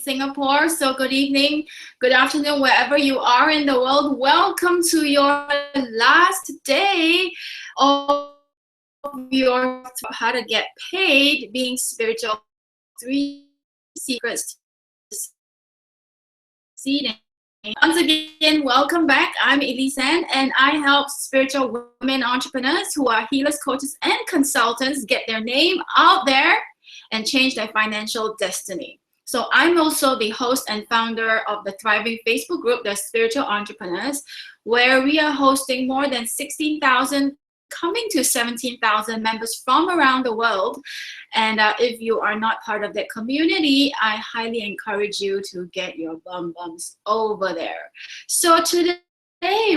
Singapore. So good evening, good afternoon, wherever you are in the world. Welcome to your last day of your how to get paid being spiritual. 3 secrets to succeeding. Once again, welcome back. I'm Elisan, and I help spiritual women entrepreneurs who are healers, coaches, and consultants get their name out there and change their financial destiny. So I'm also the host and founder of the thriving Facebook group, The Spiritual Entrepreneurs, where we are hosting more than 16,000, coming to 17,000 members from around the world. And if you are not part of that community, I highly encourage you to get your bums over there. So today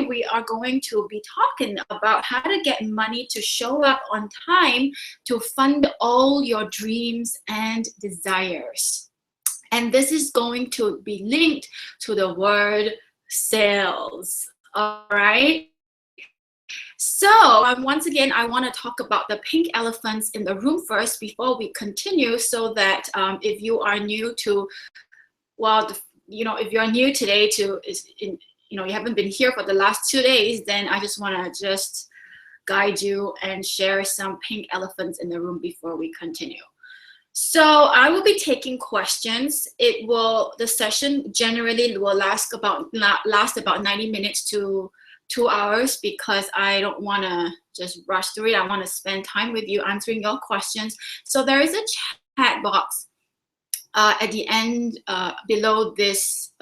we are going to be talking about how to get money to show up on time to fund all your dreams and desires. And this is going to be linked to the word sales. All right. So once again, I want to talk about the pink elephants in the room first before we continue, so that if you are new to, if you're new today you haven't been here for the last 2 days, then I just want to guide you and share some pink elephants in the room before we continue. So I will be taking questions. The session generally will last about 90 minutes to 2 hours, because I don't want to just rush through it. I want to spend time with you answering your questions. So there is a chat box at the end below this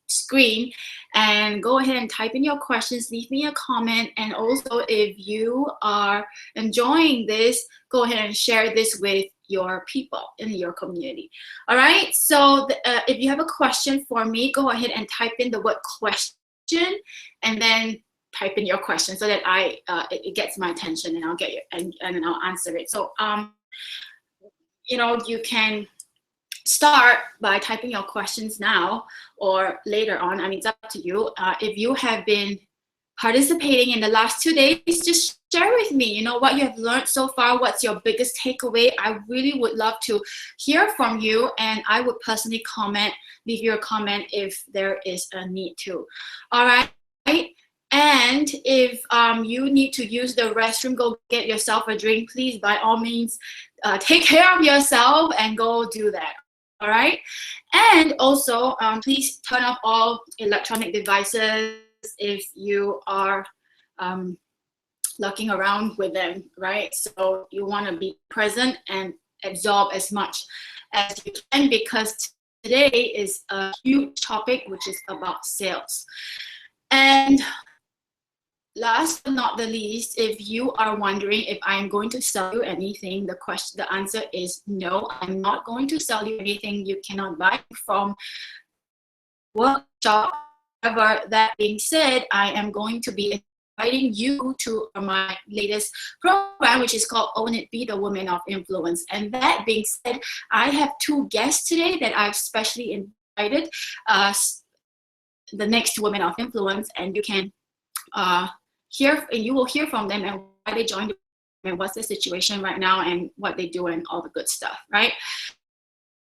screen, and go ahead and type in your questions, leave me a comment, and also if you are enjoying this, go ahead and share this with your people in your community. All right, so if you have a question for me, go ahead and type in the word question and then type in your question, so that it gets my attention, and I'll get you and I'll answer it. So you can start by typing your questions now or later on. I mean, it's up to you. If you have been participating in the last 2 days, just share with me, what you have learned so far. What's your biggest takeaway? I really would love to hear from you, and I would personally leave you a comment if there is a need to. All right. And if you need to use the restroom, go get yourself a drink, please, by all means, take care of yourself and go do that. All right. And also, please turn off all electronic devices if you are looking around with them, right? So you want to be present and absorb as much as you can, because today is a huge topic, which is about sales. And last but not the least, if you are wondering if I'm going to sell you anything, the answer is no. I'm not going to sell you anything. You cannot buy from workshop. However, that being said, I am going to be inviting you to my latest program, which is called Own It, Be the Woman of Influence. And that being said, I have 2 guests today that I've specially invited, the next Women of Influence, and you can you will hear from them and why they joined and what's the situation right now and what they do and all the good stuff, right?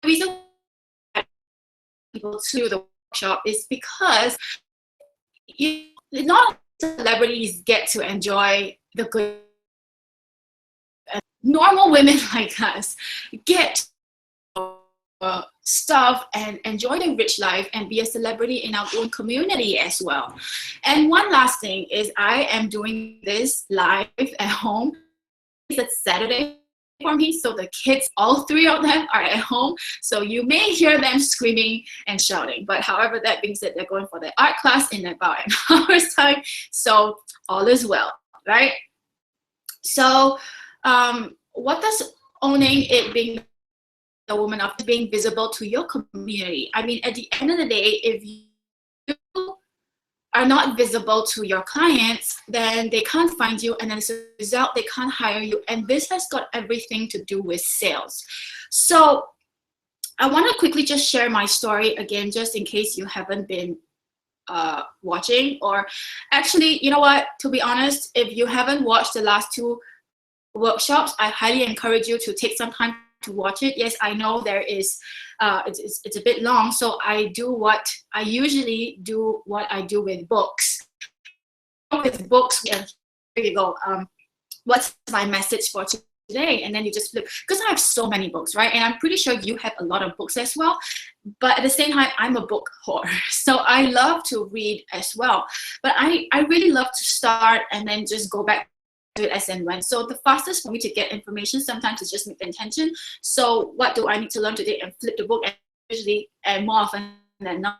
The reason people to the workshop is because not celebrities get to enjoy the good. Normal women like us get stuff and enjoy the rich life and be a celebrity in our own community as well. And one last thing is, I am doing this live at home. It's Saturday for me, so the kids, all 3 of them, are at home, so you may hear them screaming and shouting. But however, that being said, they're going for their art class in about an hour's time, so all is well, right? So what does owning it, being the woman of being visible to your community? I mean, at the end of the day, if you are not visible to your clients, then they can't find you, and as a result, they can't hire you. And this has got everything to do with sales. So I want to quickly just share my story again, just in case you haven't been watching, or actually, you know what, to be honest, if you haven't watched the last 2 workshops, I highly encourage you to take some time to watch it. Yes, I know there is, it's a bit long, so I usually do what I do with books. With books, here you go. What's my message for today? And then you just flip, because I have so many books, right? And I'm pretty sure you have a lot of books as well. But at the same time, I'm a book whore, so I love to read as well. But I really love to start and then just go back to it as and when. So the fastest for me to get information sometimes is just make the intention. So what do I need to learn today, and flip the book, and usually, and more often than not,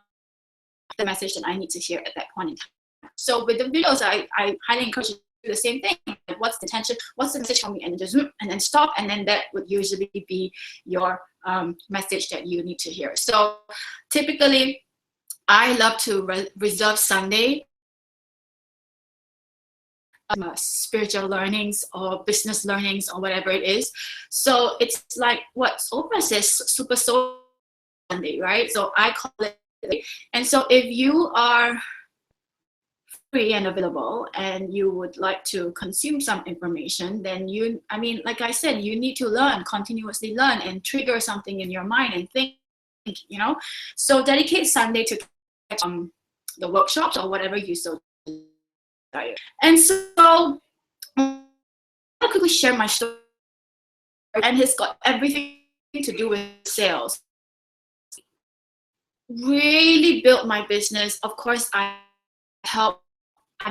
the message that I need to hear at that point in time. So with the videos, I highly encourage you to do the same thing. Like, what's the intention? What's the message for me? And then just zoom, and then stop, and then that would usually be your message that you need to hear. So typically, I love to reserve Sunday spiritual learnings or business learnings or whatever it is. So it's like what Oprah says, Super Soul Sunday, right? So I call it. And so if you are free and available and you would like to consume some information, then like I said, you need to learn, continuously learn, and trigger something in your mind and think, So dedicate Sunday to the workshops or whatever you so desire. And so I'll quickly share my story, and it's got everything to do with sales. Really built my business. Of course, I helped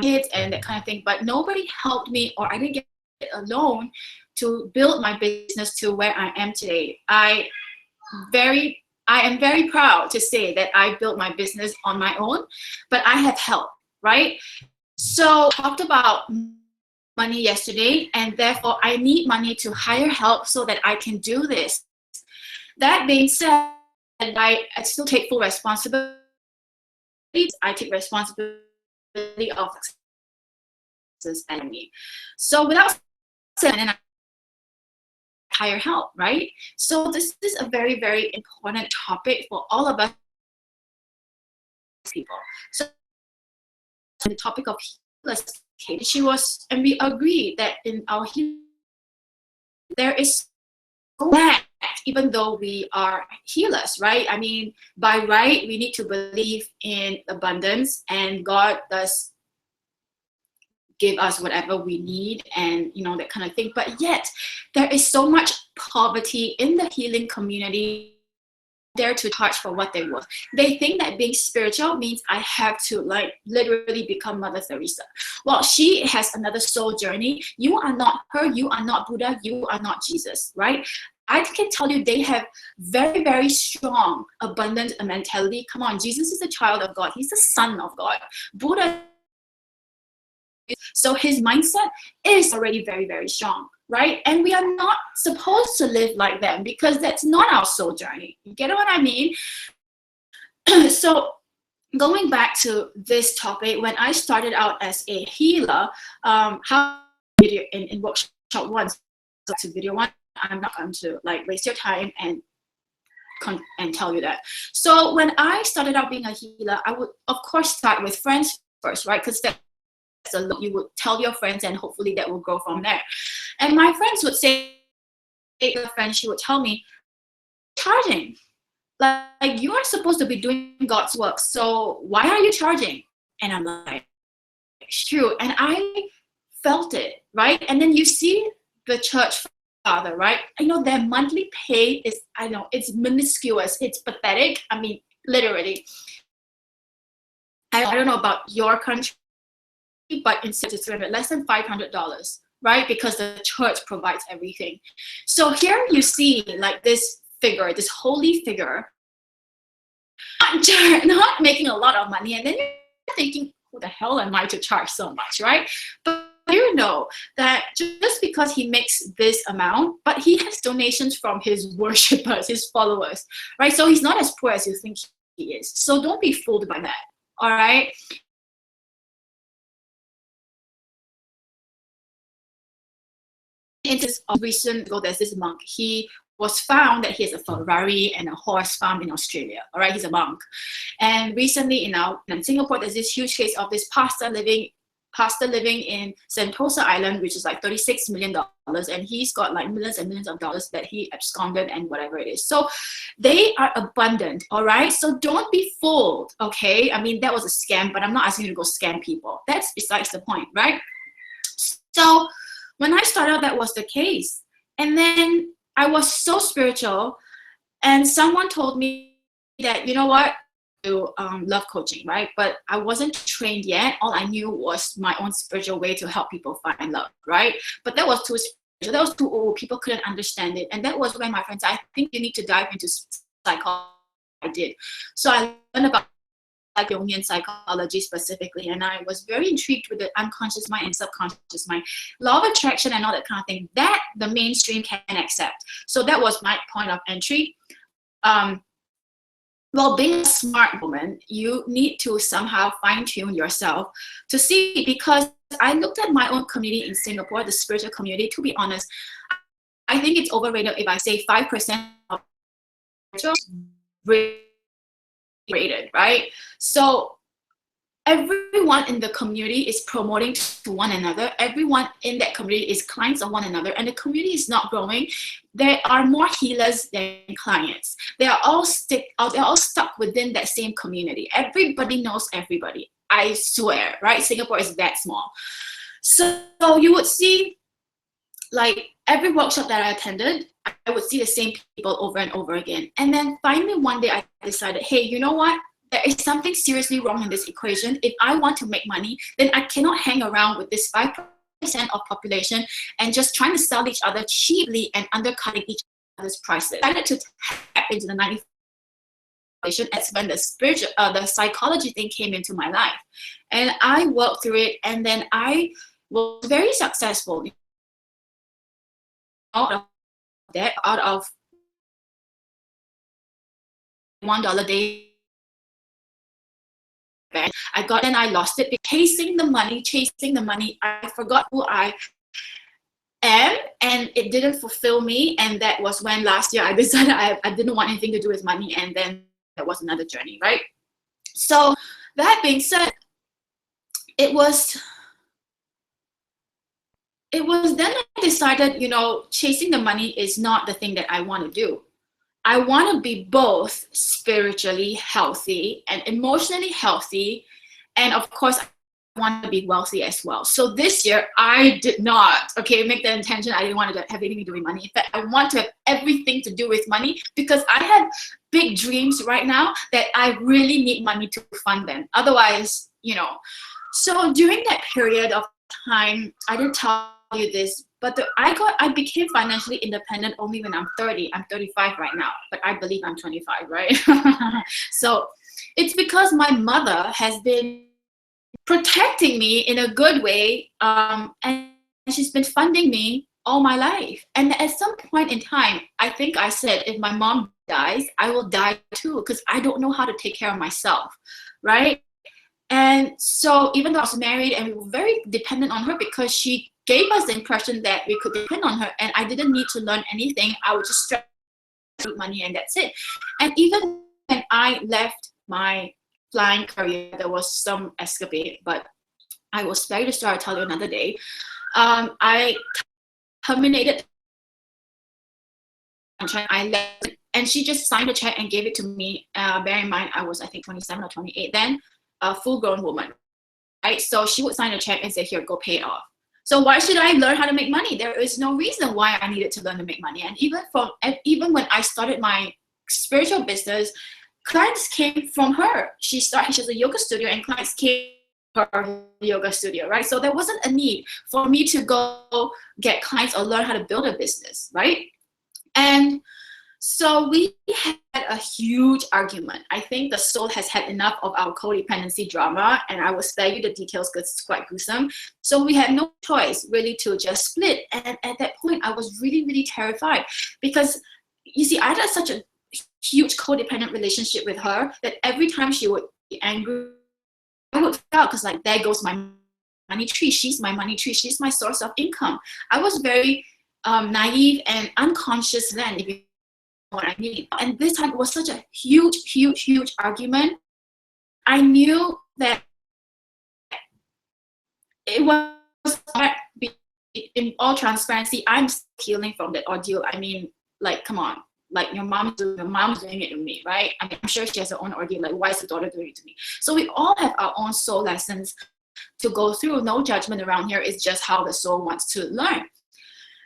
kids and that kind of thing, but nobody helped me, or I didn't get it alone to build my business to where I am today. I am very proud to say that I built my business on my own, but I have help, right? So talked about money yesterday, and therefore I need money to hire help so that I can do this. That being said, I still take full responsibility. I take responsibility of success and me. So without saying, and I hire help, right? So this is a very, very important topic for all of us people. So the topic of healers, she was, and we agreed that in our healing, there is so much, even though we are healers, right? I mean, by right, we need to believe in abundance, and God does give us whatever we need, and that kind of thing. But yet, there is so much poverty in the healing community there to charge for what they worth. They think that being spiritual means I have to literally become Mother Teresa. Well, she has another soul journey. You are not her, you are not Buddha, you are not Jesus, right? I can tell you they have very, very strong, abundant mentality. Come on, Jesus is a child of God. He's the son of God. Buddha, so his mindset is already very, very strong, right? And we are not supposed to live like them because that's not our soul journey. You get what I mean? So going back to this topic, when I started out as a healer, how video in workshop one to video one, I'm not going to waste your time and tell you that. So when I started out being a healer, I would of course start with friends first, right? Because you would tell your friends, and hopefully that will grow from there. And my friends would say, she would tell me, charging, like you are supposed to be doing God's work, so why are you charging? And I'm like, it's true. And I felt it, right? And then you see the church father, right? Their monthly pay is, it's minuscule, it's pathetic. I mean, literally. I don't know about your country, but in Switzerland, less than $500, right? Because the church provides everything. So here you see this figure, this holy figure, not making a lot of money, and then you're thinking, who the hell am I to charge so much, right? But you know that just because he makes this amount, but he has donations from his worshippers, his followers, right? So he's not as poor as you think he is. So don't be fooled by that, all right? In this recent ago, there's this monk. He was found that he has a Ferrari and a horse farm in Australia. All right, he's a monk. And recently in Singapore, there's this huge case of this pastor living pastor living in Sentosa Island, which is like $36 million, and he's got like millions and millions of dollars that he absconded and whatever it is. So they are abundant, all right? So don't be fooled, okay? I mean, that was a scam, but I'm not asking you to go scam people. That's besides the point, right? So when I started out, that was the case. And then I was so spiritual, and someone told me that, you know what, to love coaching, right? But I wasn't trained yet. All I knew was my own spiritual way to help people find love, right? But that was too spiritual. That was too old. People couldn't understand it. And that was when my friends said, I think you need to dive into psychology. I did. So I learned about like Jungian psychology specifically, and I was very intrigued with the unconscious mind and subconscious mind, law of attraction and all that kind of thing that the mainstream can accept. So that was my point of entry. Well, being a smart woman, you need to somehow fine-tune yourself to see, because I looked at my own community in Singapore, the spiritual community. To be honest, I think it's overrated if I say 5% of rated, right? So everyone in the community is promoting to one another. Everyone in that community is clients of one another, and the community is not growing. There are more healers than clients. They are all stuck within that same community. Everybody knows everybody. I swear, right? Singapore is that small. So you would see, like, every workshop that I attended, I would see the same people over and over again. And then finally one day I decided, hey, you know what? There is something seriously wrong in this equation. If I want to make money, then I cannot hang around with this 5% of population and just trying to sell each other cheaply and undercutting each other's prices. I decided to tap into the 90%. That's when the psychology thing came into my life. And I worked through it, and then I was very successful. Out of that, out of $1 a day, I got, and I lost it. Chasing the money, I forgot who I am, and it didn't fulfill me. And that was when last year I decided I didn't want anything to do with money, and then that was another journey, right? So that being said, it was then I decided, you know, chasing the money is not the thing that I want to do. I want to be both spiritually healthy and emotionally healthy. And of course, I want to be wealthy as well. So this year, I did not, make the intention. I didn't want to have anything to do with money. In fact, I want to have everything to do with money, because I have big dreams right now that I really need money to fund them. Otherwise, you know. So during that period of time, I didn't tell you this, but I became financially independent only when I'm 30. I'm 35 right now, but I believe I'm 25, right? So it's because my mother has been protecting me in a good way, and she's been funding me all my life. And at some point in time, I think I said, if my mom dies, I will die too, because I don't know how to take care of myself, right? And so even though I was married, and we were very dependent on her, because she gave us the impression that we could depend on her, and I didn't need to learn anything. I would just stretch money, and that's it. And even when I left my flying career, there was some escapade, but I will spare the story. I'll tell you another day. I terminated. I left, and she just signed a check and gave it to me. Bear in mind, I was, I think, 27 or 28 then, a full-grown woman, right? So she would sign a check and say, here, go pay it off. So why should I learn how to make money? There is no reason why I needed to learn to make money. And even when I started my spiritual business, clients came from her. She has a yoga studio, and clients came to her yoga studio, right? So there wasn't a need for me to go get clients or learn how to build a business, right? And so we had a huge argument. I think the soul has had enough of our codependency drama, and I will spare you the details because it's quite gruesome. So we had no choice really to just split. And at that point, I was really, really terrified, because you see, I had such a huge codependent relationship with her that every time she would be angry, I would feel, because like, there goes my money tree. She's my money tree. She's my source of income. I was very naive and unconscious then, if you know what I mean. And this time it was such a huge, huge, huge argument. I knew that it was, in all transparency, I'm still healing from that ordeal. I mean, like, come on. Like, your mom's doing it to me, right? I mean, I'm sure she has her own ordeal. Like, why is the daughter doing it to me? So we all have our own soul lessons to go through. No judgment around here. It's just how the soul wants to learn.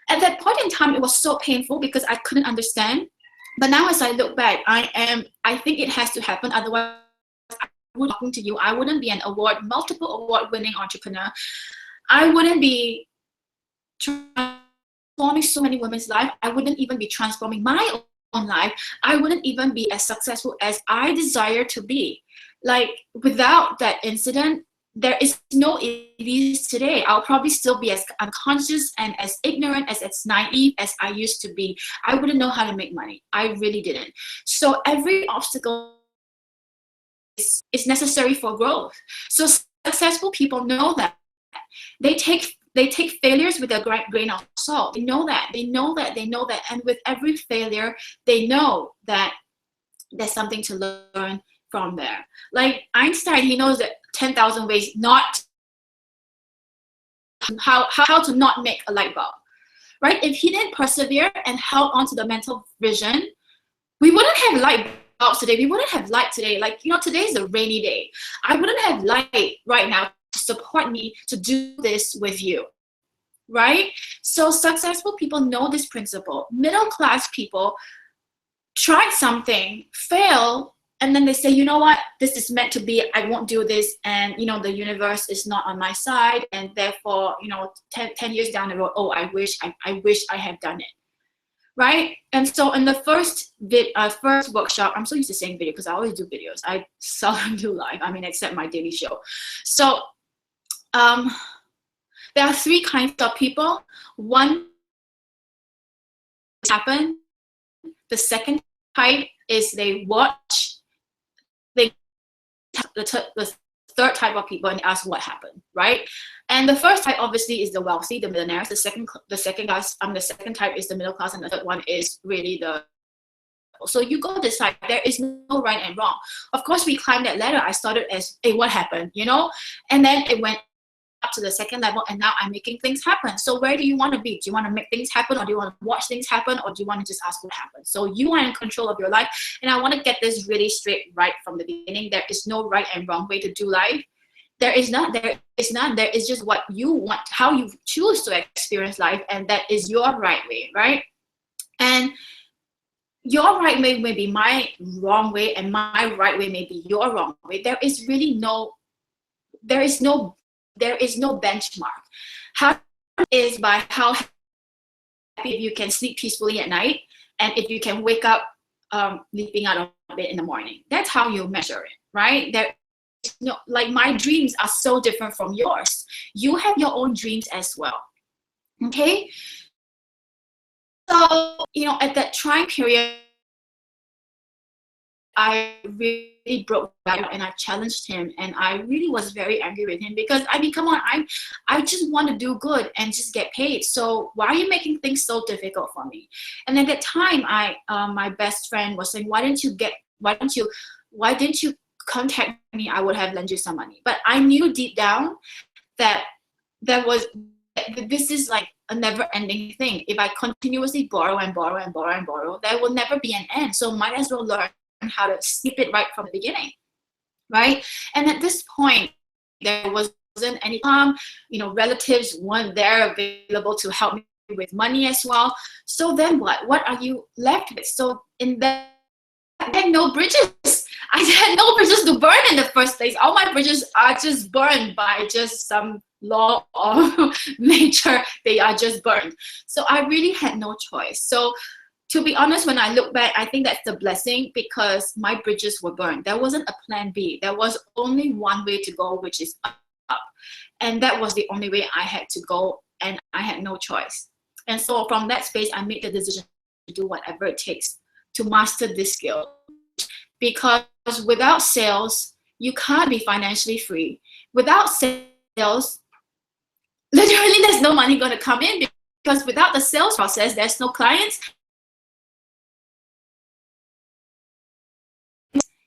At that point in time, it was so painful because I couldn't understand. But now as I look back, I think it has to happen. Otherwise, I would talking to you. I wouldn't be an multiple award winning entrepreneur. I wouldn't be transforming so many women's lives. I wouldn't even be transforming my own life. I wouldn't even be as successful as I desire to be. Like, without that incident, there is no Elise today. I'll probably still be as unconscious and as ignorant, as naive as I used to be. I wouldn't know how to make money. I really didn't. So every obstacle is necessary for growth. So successful people know that. They take failures with a grain of salt. They know that. And with every failure, they know that there's something to learn from there. Like Einstein, he knows that 10,000 ways not how to not make a light bulb, right? If he didn't persevere and held on to the mental vision, we wouldn't have light bulbs today. We wouldn't have light today. Like, today's a rainy day. I wouldn't have light right now to support me to do this with you, right? So successful people know this principle. Middle class people try something, fail, and then they say, you know what, this is meant to be, I won't do this, and the universe is not on my side, and therefore 10 years down the road, oh, I wish I had done it, right? And so in the first workshop, I'm so used to saying video because I always do videos, I seldom do live, I mean, except my daily show. So there are three kinds of people. One, happen. The second type is they watch. The third type of people, and ask what happened, right? And the first type obviously is the wealthy, the millionaires. The second type is the middle class, and the third one is really so you go decide. There is no right and wrong. Of course, we climbed that ladder. I started as, hey, what happened, and then it went up to the second level, and now I'm making things happen. So where do you want to be? Do you want to make things happen, or do you want to watch things happen, or do you want to just ask what happened? So you are in control of your life, and I want to get this really straight right from the beginning. There is no right and wrong way to do life. There is none. There is just what you want, how you choose to experience life, and that is your right way, right? And your right way may be my wrong way, and my right way may be your wrong way. There is no benchmark. How is by how happy you can sleep peacefully at night, and if you can wake up leaping out of bed in the morning. That's how you measure it, right? Like, my dreams are so different from yours. You have your own dreams as well. Okay? So, at that trying period, I really broke down and I challenged him, and I really was very angry with him because, I mean, come on, I just want to do good and just get paid. So why are you making things so difficult for me? And at that time, my best friend was saying, why didn't you contact me? I would have lent you some money. But I knew deep down that this is like a never-ending thing. If I continuously borrow and borrow and borrow and borrow, there will never be an end. So might as well learn how to skip it right from the beginning, right? And at this point, there wasn't any relatives weren't there available to help me with money as well. So then what are you left with? So in that, I had no bridges. I had no bridges to burn in the first place. All my bridges are just burned by just some law of nature. They are just burned. So I really had no choice. So to be honest, when I look back, I think that's the blessing, because my bridges were burned. There wasn't a plan B. There was only one way to go, which is up. And that was the only way I had to go, and I had no choice. And so from that space, I made the decision to do whatever it takes to master this skill. Because without sales, you can't be financially free. Without sales, literally there's no money going to come in, because without the sales process, there's no clients.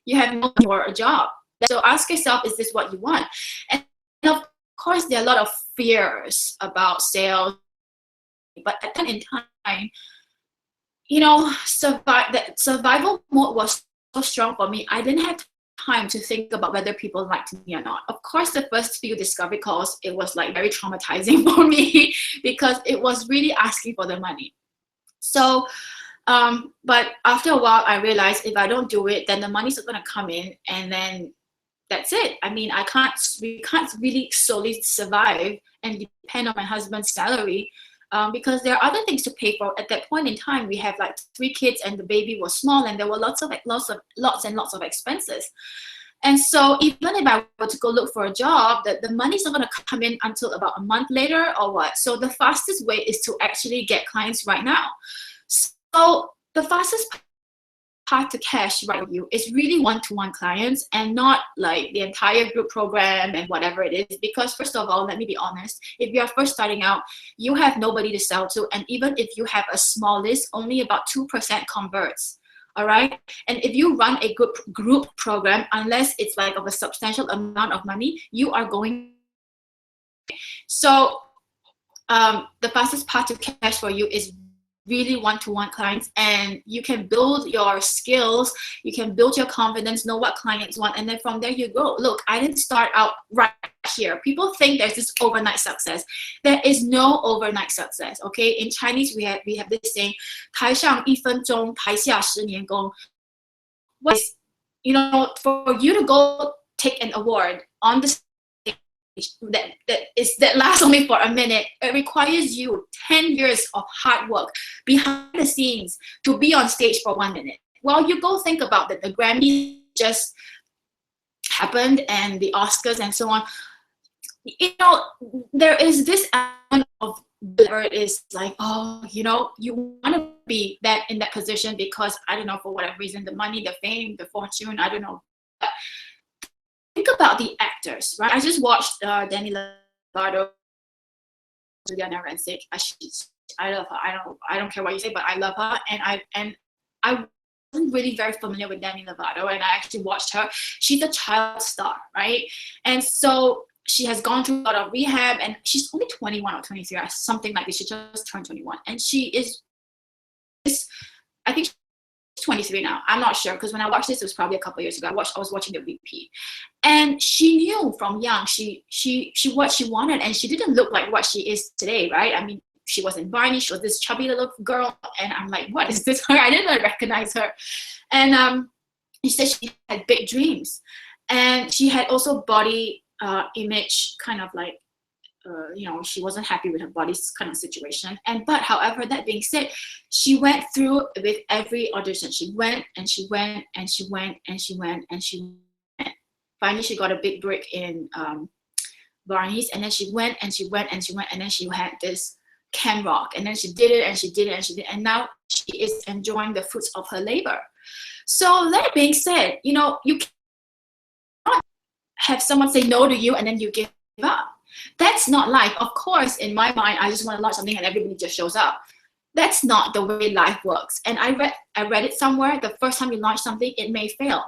You have no more a job. So ask yourself, is this what you want? And of course, there are a lot of fears about sales, but at that point in time, you know, that survival mode was so strong for me. I didn't have time to think about whether people liked me or not. Of course, the first few discovery calls, it was like very traumatizing for me because it was really asking for the money. So, but after a while, I realized if I don't do it, then the money's not going to come in, and then that's it. I mean, we can't really solely survive and depend on my husband's salary. Because there are other things to pay for. At that point in time, we have like 3 kids and the baby was small, and there were lots and lots of expenses. And so even if I were to go look for a job, the money's not going to come in until about a month later or what. So the fastest way is to actually get clients right now. So the fastest path to cash right with you is really one-to-one clients and not like the entire group program and whatever it is. Because first of all, let me be honest, if you are first starting out, you have nobody to sell to, and even if you have a small list, only about 2% converts. All right, and if you run a group program, unless it's like of a substantial amount of money, you are going. So the fastest path to cash for you is really one-to-one clients, and you can build your skills, you can build your confidence, know what clients want, and then from there you go. Look, I didn't start out right here. People think there's this overnight success. There is no overnight success. Okay, in Chinese we have this saying, 台上1分钟，台下10年功. What is, you know, for you to go take an award on the that lasts only for a minute, it requires you 10 years of hard work behind the scenes to be on stage for 1 minute. Well, you go think about that. The Grammy just happened, and the Oscars and so on. You know, there is this element of where it is like, oh, you know, you want to be that in that position because, I don't know, for whatever reason, the money, the fame, the fortune, I don't know. But think about the actors, right? I just watched Demi Lovato, Juliana Rancic. I love her. I don't care what you say, but I love her, and I wasn't really very familiar with Demi Lovato, and I actually watched her. She's a child star, right? And so she has gone through a lot of rehab, and she's only 21 or 23 or something like this. She just turned 21, and she is, I think, 23 now. I'm not sure, because when I watched this, it was probably a couple years ago. I was watching the repeat, and she knew from young she what she wanted, and she didn't look like what she is today, right? I mean, she was in Barney. She was this chubby little girl, and I'm like, what is this? I didn't recognize her. And she said she had big dreams, and she had also body image kind of like, you know, she wasn't happy with her body kind of situation. But however, that being said, she went through with every audition. She went and she went and she went and she went and she went. Finally, she got a big break in Barney's, and then she went and she went and she went, and then she had this Camp Rock, and then she did it and she did it and she did it, and now she is enjoying the fruits of her labor. So that being said, you know, you can't have someone say no to you and then you give up. That's not life. Of course, in my mind, I just want to launch something and everybody just shows up. That's not the way life works. And I read it somewhere. The first time you launch something, it may fail.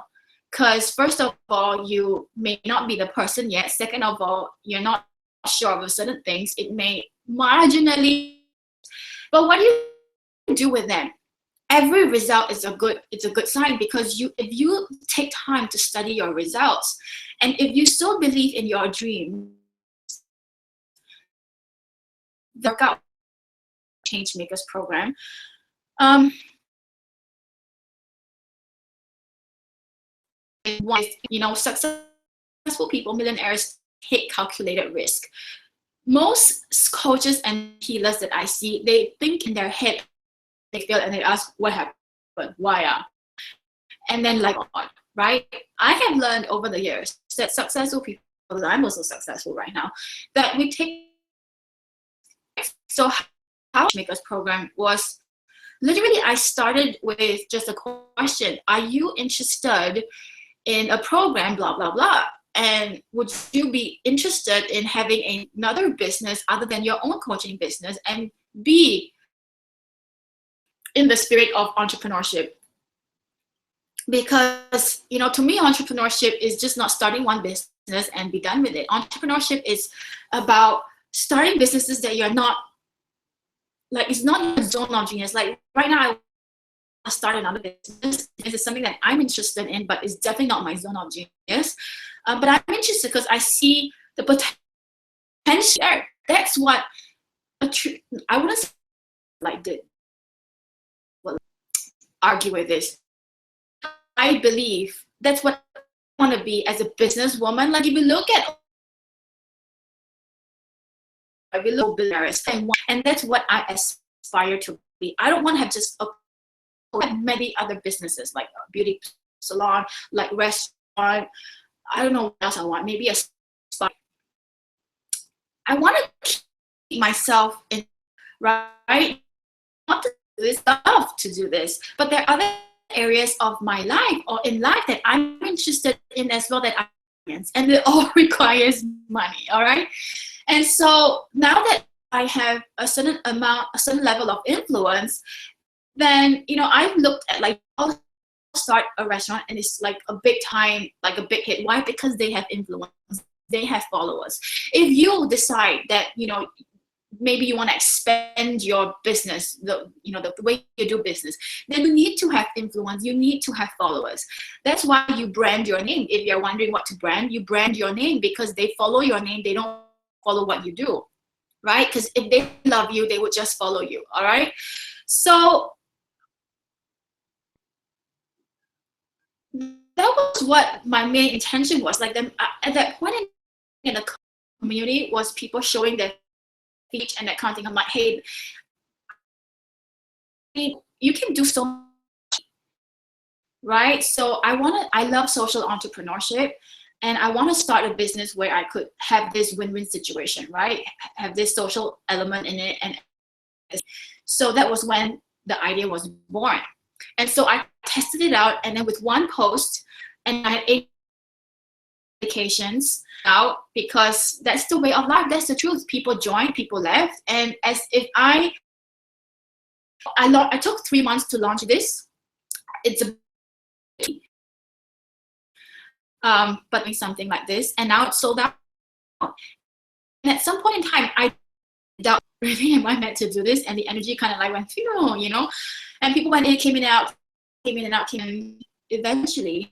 Because first of all, you may not be the person yet. Second of all, you're not sure of certain things. It may marginally, but what do you do with them? Every result is a good sign, because if you take time to study your results, and if you still believe in your dream, the Workout Change Makers program, you know, successful people, millionaires, take calculated risk. Most coaches and healers that I see, they think in their head, they fail, and they ask, what happened? Why? And then like, right? I have learned over the years that successful people, I'm also successful right now, that we take. So how Makers program was literally, I started with just a question: are you interested in a program, blah blah blah, and would you be interested in having another business other than your own coaching business, and be in the spirit of entrepreneurship? because to me, entrepreneurship is just not starting one business and be done with it. Entrepreneurship is about starting businesses that you're not, like, it's not your zone of genius. Like right now, I start another business. This is something that I'm interested in, but it's definitely not my zone of genius. But I'm interested because I see the potential there. That's what I wouldn't say like the well, argue with this. I believe that's what I want to be as a businesswoman. Like if you look at billionaires, and that's what I aspire to be. I don't want to have just many other businesses like a beauty salon, like restaurant. I don't know what else I want. Maybe a spa. I want to keep myself in, right? Not to do this stuff to do this, but there are other areas of my life or in life that I'm interested in as well that and it all requires money. All right. And so now that I have a certain level of influence, then I've looked at like I'll start a restaurant and it's like a big time, like a big hit. Why? Because they have influence, they have followers. If you decide that maybe you want to expand your business, the way you do business, then you need to have influence, you need to have followers. That's why you brand your name. If you're wondering what to brand, you brand your name because they follow your name, they don't follow what you do, right? Because if they love you, they would just follow you. All right. So that was what my main intention was. Like at that point in the community was people showing their feet and that kind of thing. I'm like, hey, you can do so much, right? So I love social entrepreneurship. And I want to start a business where I could have this win-win situation, right? Have this social element in it. And so that was when the idea was born. And so I tested it out. And then with one post, and I had 8 applications out because that's the way of life. That's the truth. People joined, people left. And as if I took 3 months to launch this. It's a but something like this, and now it's sold out. And at some point in time, I doubt really am I meant to do this, and the energy kind of like went through, and people went in, came in and out, came in and out, came in. Eventually,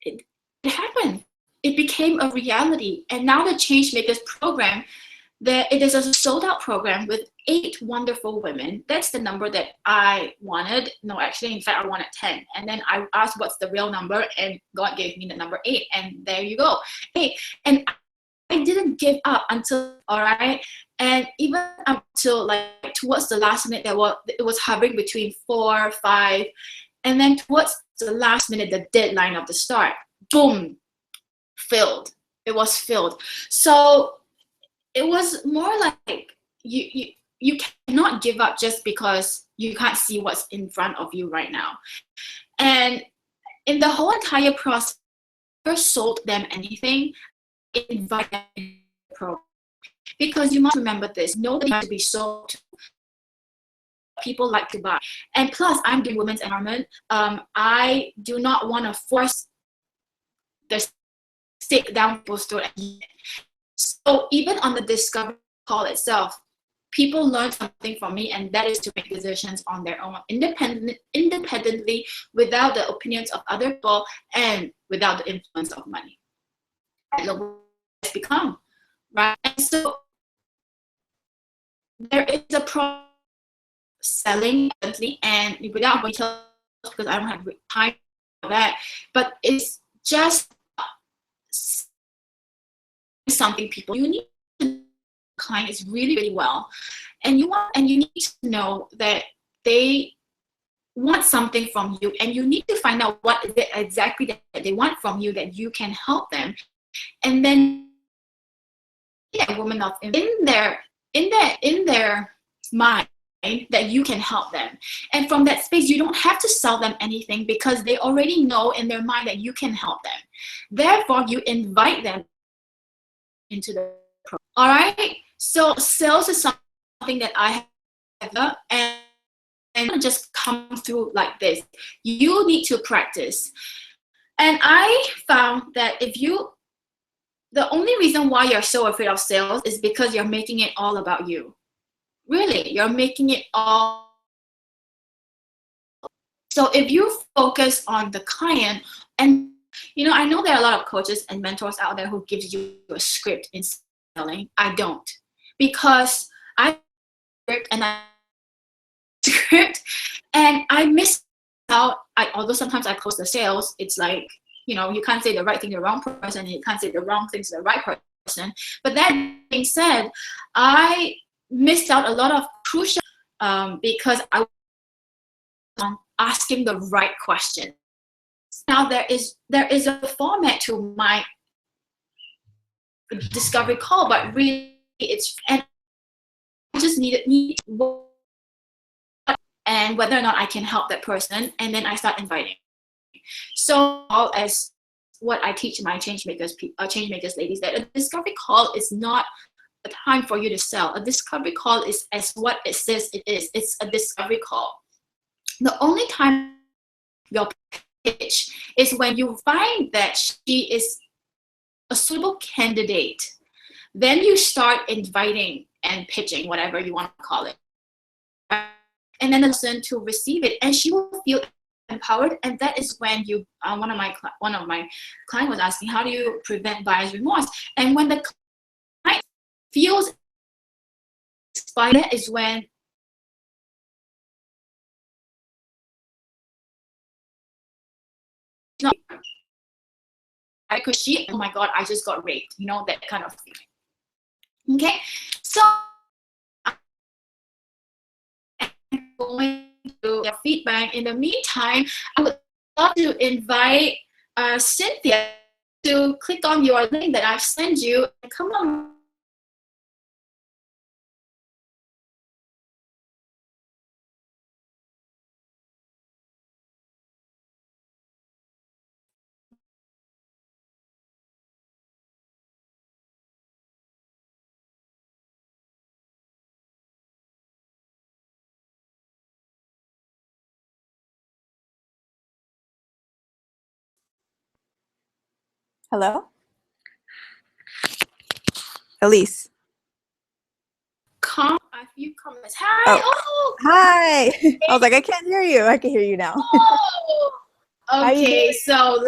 it happened. It became a reality, and now the Changemakers program, it is a sold out program with 8 wonderful women. That's the number that I wanted. No, actually, in fact, I wanted 10. And then I asked what's the real number, and God gave me the number 8. And there you go. Hey, and I didn't give up until, all right. And even until like towards the last minute, it was hovering between 4, 5. And then towards the last minute, the deadline of the start, boom, filled. It was filled. So it was more like you cannot give up just because you can't see what's in front of you right now. And in the whole entire process, I never sold them anything. Invite them to the program. Because you must remember this, nobody has to be sold to. People like to buy. And plus, I'm doing women's empowerment. I do not want to force the stick down people's throat. So even on the discovery call itself, people learn something from me, and that is to make decisions on their own, independently, without the opinions of other people and without the influence of money. And look what it's become, right? And so there is a problem selling and without going to, because I don't have time for that, but it's just something people you need to clients really, really well, and you need to know that they want something from you, and you need to find out what is it exactly that they want from you that you can help them, and then a woman of in their mind that you can help them. And from that space, you don't have to sell them anything because they already know in their mind that you can help them. Therefore, you invite them into the program. All right. So sales is something that I have, and and just come through like this. You need to practice. And I found that the only reason why you're so afraid of sales is because you're making it all about you. Really, you're making it all. So if you focus on the client, and I know there are a lot of coaches and mentors out there who gives you a script in selling. I don't, because I script and I miss out. Although sometimes I close the sales, it's like, you can't say the right thing to the wrong person, and you can't say the wrong thing to the right person. But that being said, I missed out a lot of crucial because I was asking the right question. Now there is a format to my discovery call, but really and I just need and whether or not I can help that person, and then I start inviting. So as what I teach my change makers ladies, that a discovery call is not a time for you to sell. A discovery call is as what it says it is. It's a discovery call. The only time your pitch is when you find that she is a suitable candidate. Then you start inviting and pitching, whatever you want to call it. And then the person to receive it, and she will feel empowered. And that is when one of my clients was asking, how do you prevent buyer's remorse? And when the client feels inspired is when because oh my God, I just got raped, that kind of feeling. Okay, so going to their feedback. In the meantime, I would love to invite Cynthia to click on your link that I've sent you and come on. Hello? Elise. A few comments. Hi. Oh. Hi. I was like, I can't hear you. I can hear you now. Okay, so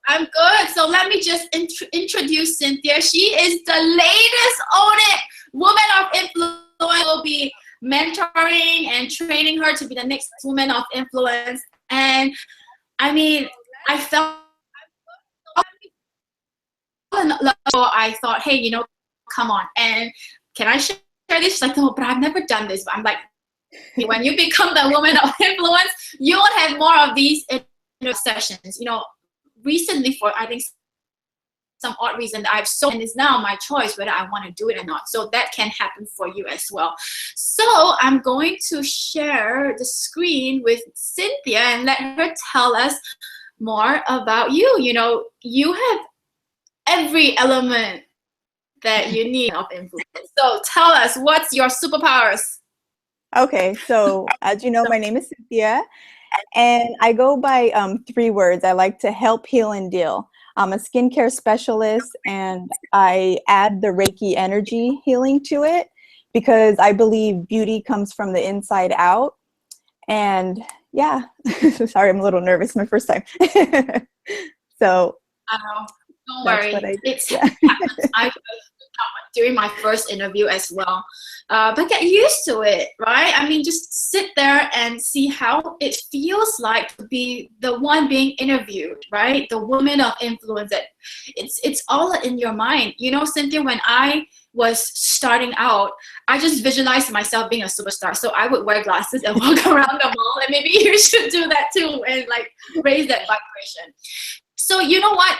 I'm good. So let me just introduce Cynthia. She is the latest woman of influence. Will be mentoring and training her to be the next woman of influence. And I mean, I thought, hey, come on, and can I share this? She's like, no, but I've never done this. But I'm like, when you become the woman of influence, you will have more of these sessions. Recently, for I think some odd reason, I've sold, and it's now my choice whether I want to do it or not. So that can happen for you as well. So I'm going to share the screen with Cynthia and let her tell us more about you. You have every element that you need of influence. So tell us, what's your superpowers? Okay, so as you know, my name is Cynthia, and I go by 3 words. I like to help, heal, and deal. I'm a skincare specialist, and I add the Reiki energy healing to it because I believe beauty comes from the inside out. And yeah, sorry, I'm a little nervous. My first time. So don't worry. It's I during my first interview as well. But get used to it, right? I mean, just sit there and see how it feels like to be the one being interviewed, right? The woman of influence. That it's all in your mind. Cynthia, when I was starting out, I just visualized myself being a superstar. So I would wear glasses and walk around the mall, and maybe you should do that too and like raise that vibration. So you know what?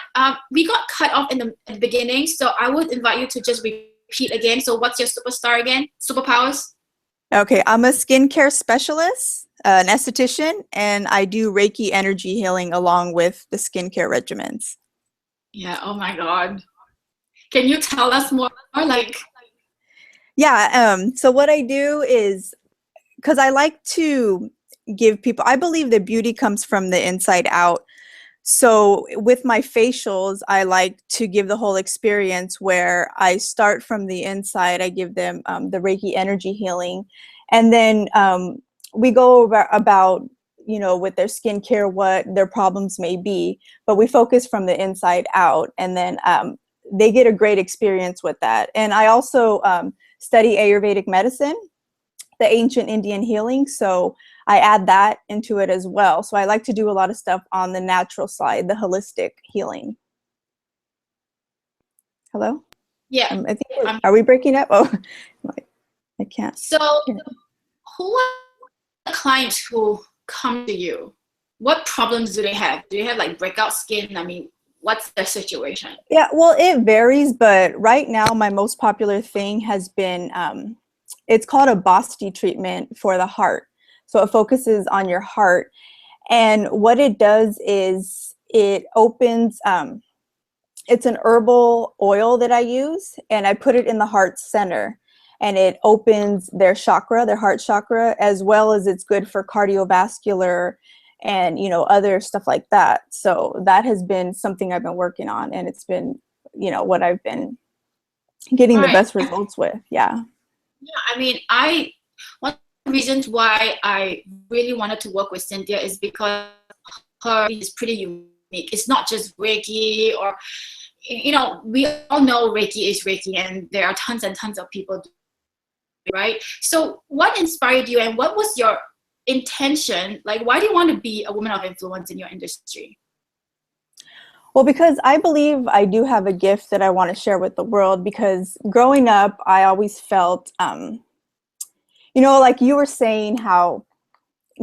We got cut off in the beginning, so I would invite you to just repeat again. So what's your superpowers? Okay, I'm a skincare specialist, an esthetician, and I do Reiki energy healing along with the skincare regimens. Yeah, oh my God. Can you tell us more? Yeah, so what I do is, because I like to give people, I believe that beauty comes from the inside out. So with my facials, I like to give the whole experience where I start from the inside. I give them the Reiki energy healing. And then we go about, you know, with their skincare, what their problems may be, but we focus from the inside out. And then they get a great experience with that. And I also study Ayurvedic medicine, the ancient Indian healing. So I add that into it as well. So I like to do a lot of stuff on the natural side, the holistic healing. Hello? Yeah. I think are we breaking up? Oh, I can't. So who are the clients who come to you? What problems do they have? Do they have like breakout skin? I mean, what's their situation? Yeah, well, it varies, but right now my most popular thing has been, it's called a Basti treatment for the heart. So it focuses on your heart. And what it does is it opens, it's an herbal oil that I use, and I put it in the heart center. And it opens their chakra, their heart chakra, as well as it's good for cardiovascular and, you know, other stuff like that. So that has been something I've been working on, and it's been, you know, what I've been getting the best results with. Yeah. Yeah, I mean, one of the reasons why I really wanted to work with Cynthia is because her is pretty unique. It's not just Reiki, or, you know, we all know Reiki is Reiki, and there are tons and tons of people, right? So what inspired you, and what was your intention? Like, why do you want to be a woman of influence in your industry? Well, because I believe I do have a gift that I want to share with the world, because growing up, I always felt, you know, like you were saying how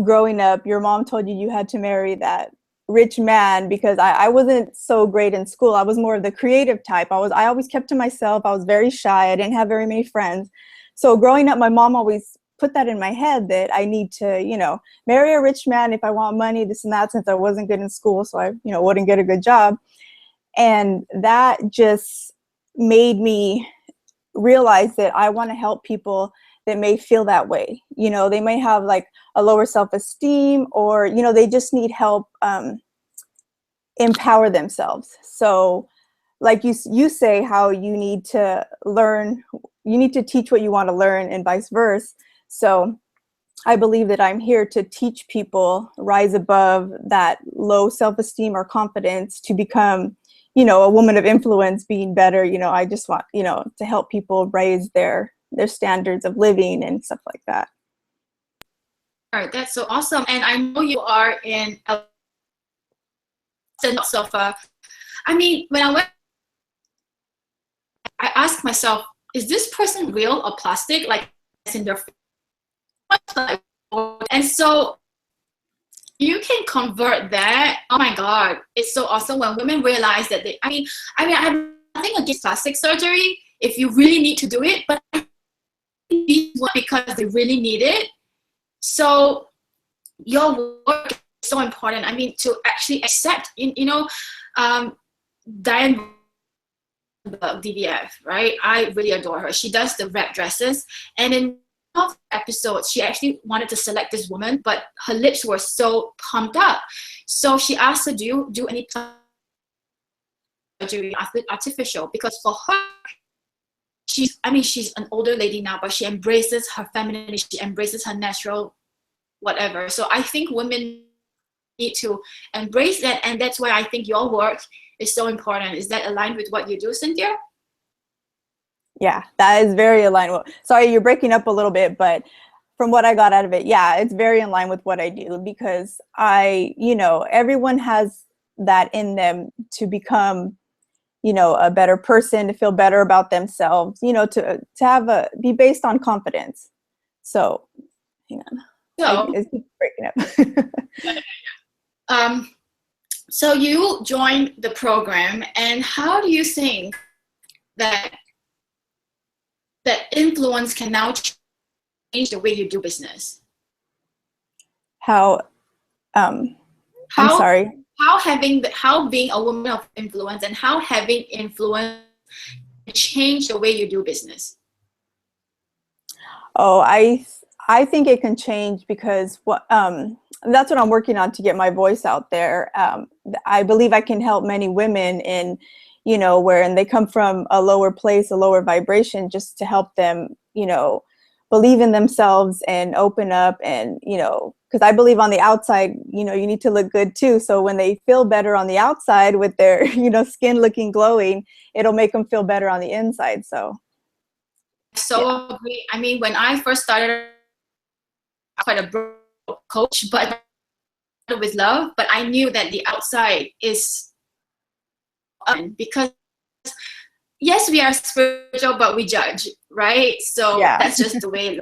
growing up, your mom told you you had to marry that rich man, because I wasn't so great in school. I was more of the creative type. I always kept to myself. I was very shy. I didn't have very many friends. So growing up, my mom always put that in my head that I need to, you know, marry a rich man if I want money, this and that, since I wasn't good in school. So I, you know, wouldn't get a good job. And that just made me realize that I want to help people that may feel that way. You know, they may have like a lower self-esteem, or, you know, they just need help empower themselves. So like you say, how you need to learn, you need to teach what you want to learn, and vice versa. So I believe that I'm here to teach people rise above that low self-esteem or confidence to become, you know, a woman of influence, being better. You know, I just want, you know, to help people raise their standards of living and stuff like that. All right, that's so awesome. And I know you are in Sofa. I mean, when I asked myself, is this person real or plastic? Like, in their face. And so you can convert that. Oh my God, it's so awesome when women realize that I mean, I have nothing against plastic surgery if you really need to do it, but because they really need it. So your work is so important. I mean, to actually accept, you know, Diane DVF, right? I really adore her. She does the wrap dresses, and in episodes she actually wanted to select this woman, but her lips were so pumped up, so she asked her, do you do any surgery, artificial? Because for her, she's an older lady now, but she embraces her femininity, she embraces her natural whatever. So I think women need to embrace that, and that's why I think your work is so important. Is that aligned with what you do, Cynthia? Yeah, that is very aligned. Sorry, you're breaking up a little bit, but from what I got out of it, yeah, it's very in line with what I do, because you know, everyone has that in them to become, you know, a better person, to feel better about themselves, you know, to be based on confidence. So, hang on. So, it's breaking up. So you joined the program, and how do you think that influence can now change the way you do business? I'm sorry. How being a woman of influence and how having influence change the way you do business? Oh, I think it can change because that's what I'm working on to get my voice out there. I believe I can help many women in, where they come from a lower place, a lower vibration, just to help them, believe in themselves and open up and, because I believe on the outside, you need to look good too. So when they feel better on the outside with their, skin looking glowing, it'll make them feel better on the inside. So. So agree. I mean, when I first started, quite a broke coach, but with love. But I knew that the outside is because yes, we are spiritual, but we judge, right? So that's just the way.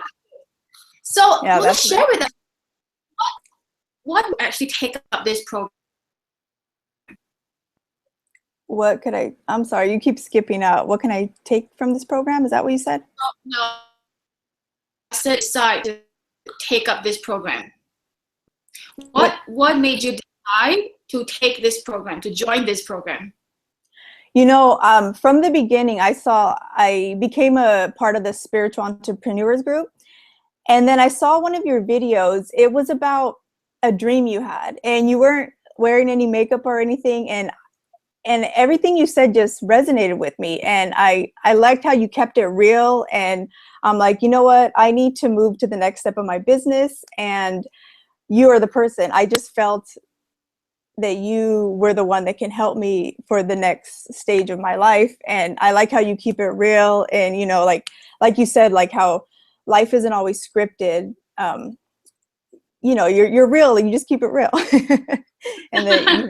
So let's share with us what actually take up this program. What could I'm sorry, you keep skipping out. What can I take from this program? Is that what you said? No, I said decide to take up this program. What made you decide to take this program, to join this program? From the beginning, I became a part of the Spiritual Entrepreneurs Group. And then I saw one of your videos. It was about a dream you had, and you weren't wearing any makeup or anything. And everything you said just resonated with me. And I liked how you kept it real. And I'm like, you know what? I need to move to the next step of my business. And you are the person. I just felt that you were the one that can help me for the next stage of my life. And I like how you keep it real. And, like you said, like how life isn't always scripted. You're real and you just keep it real. And then,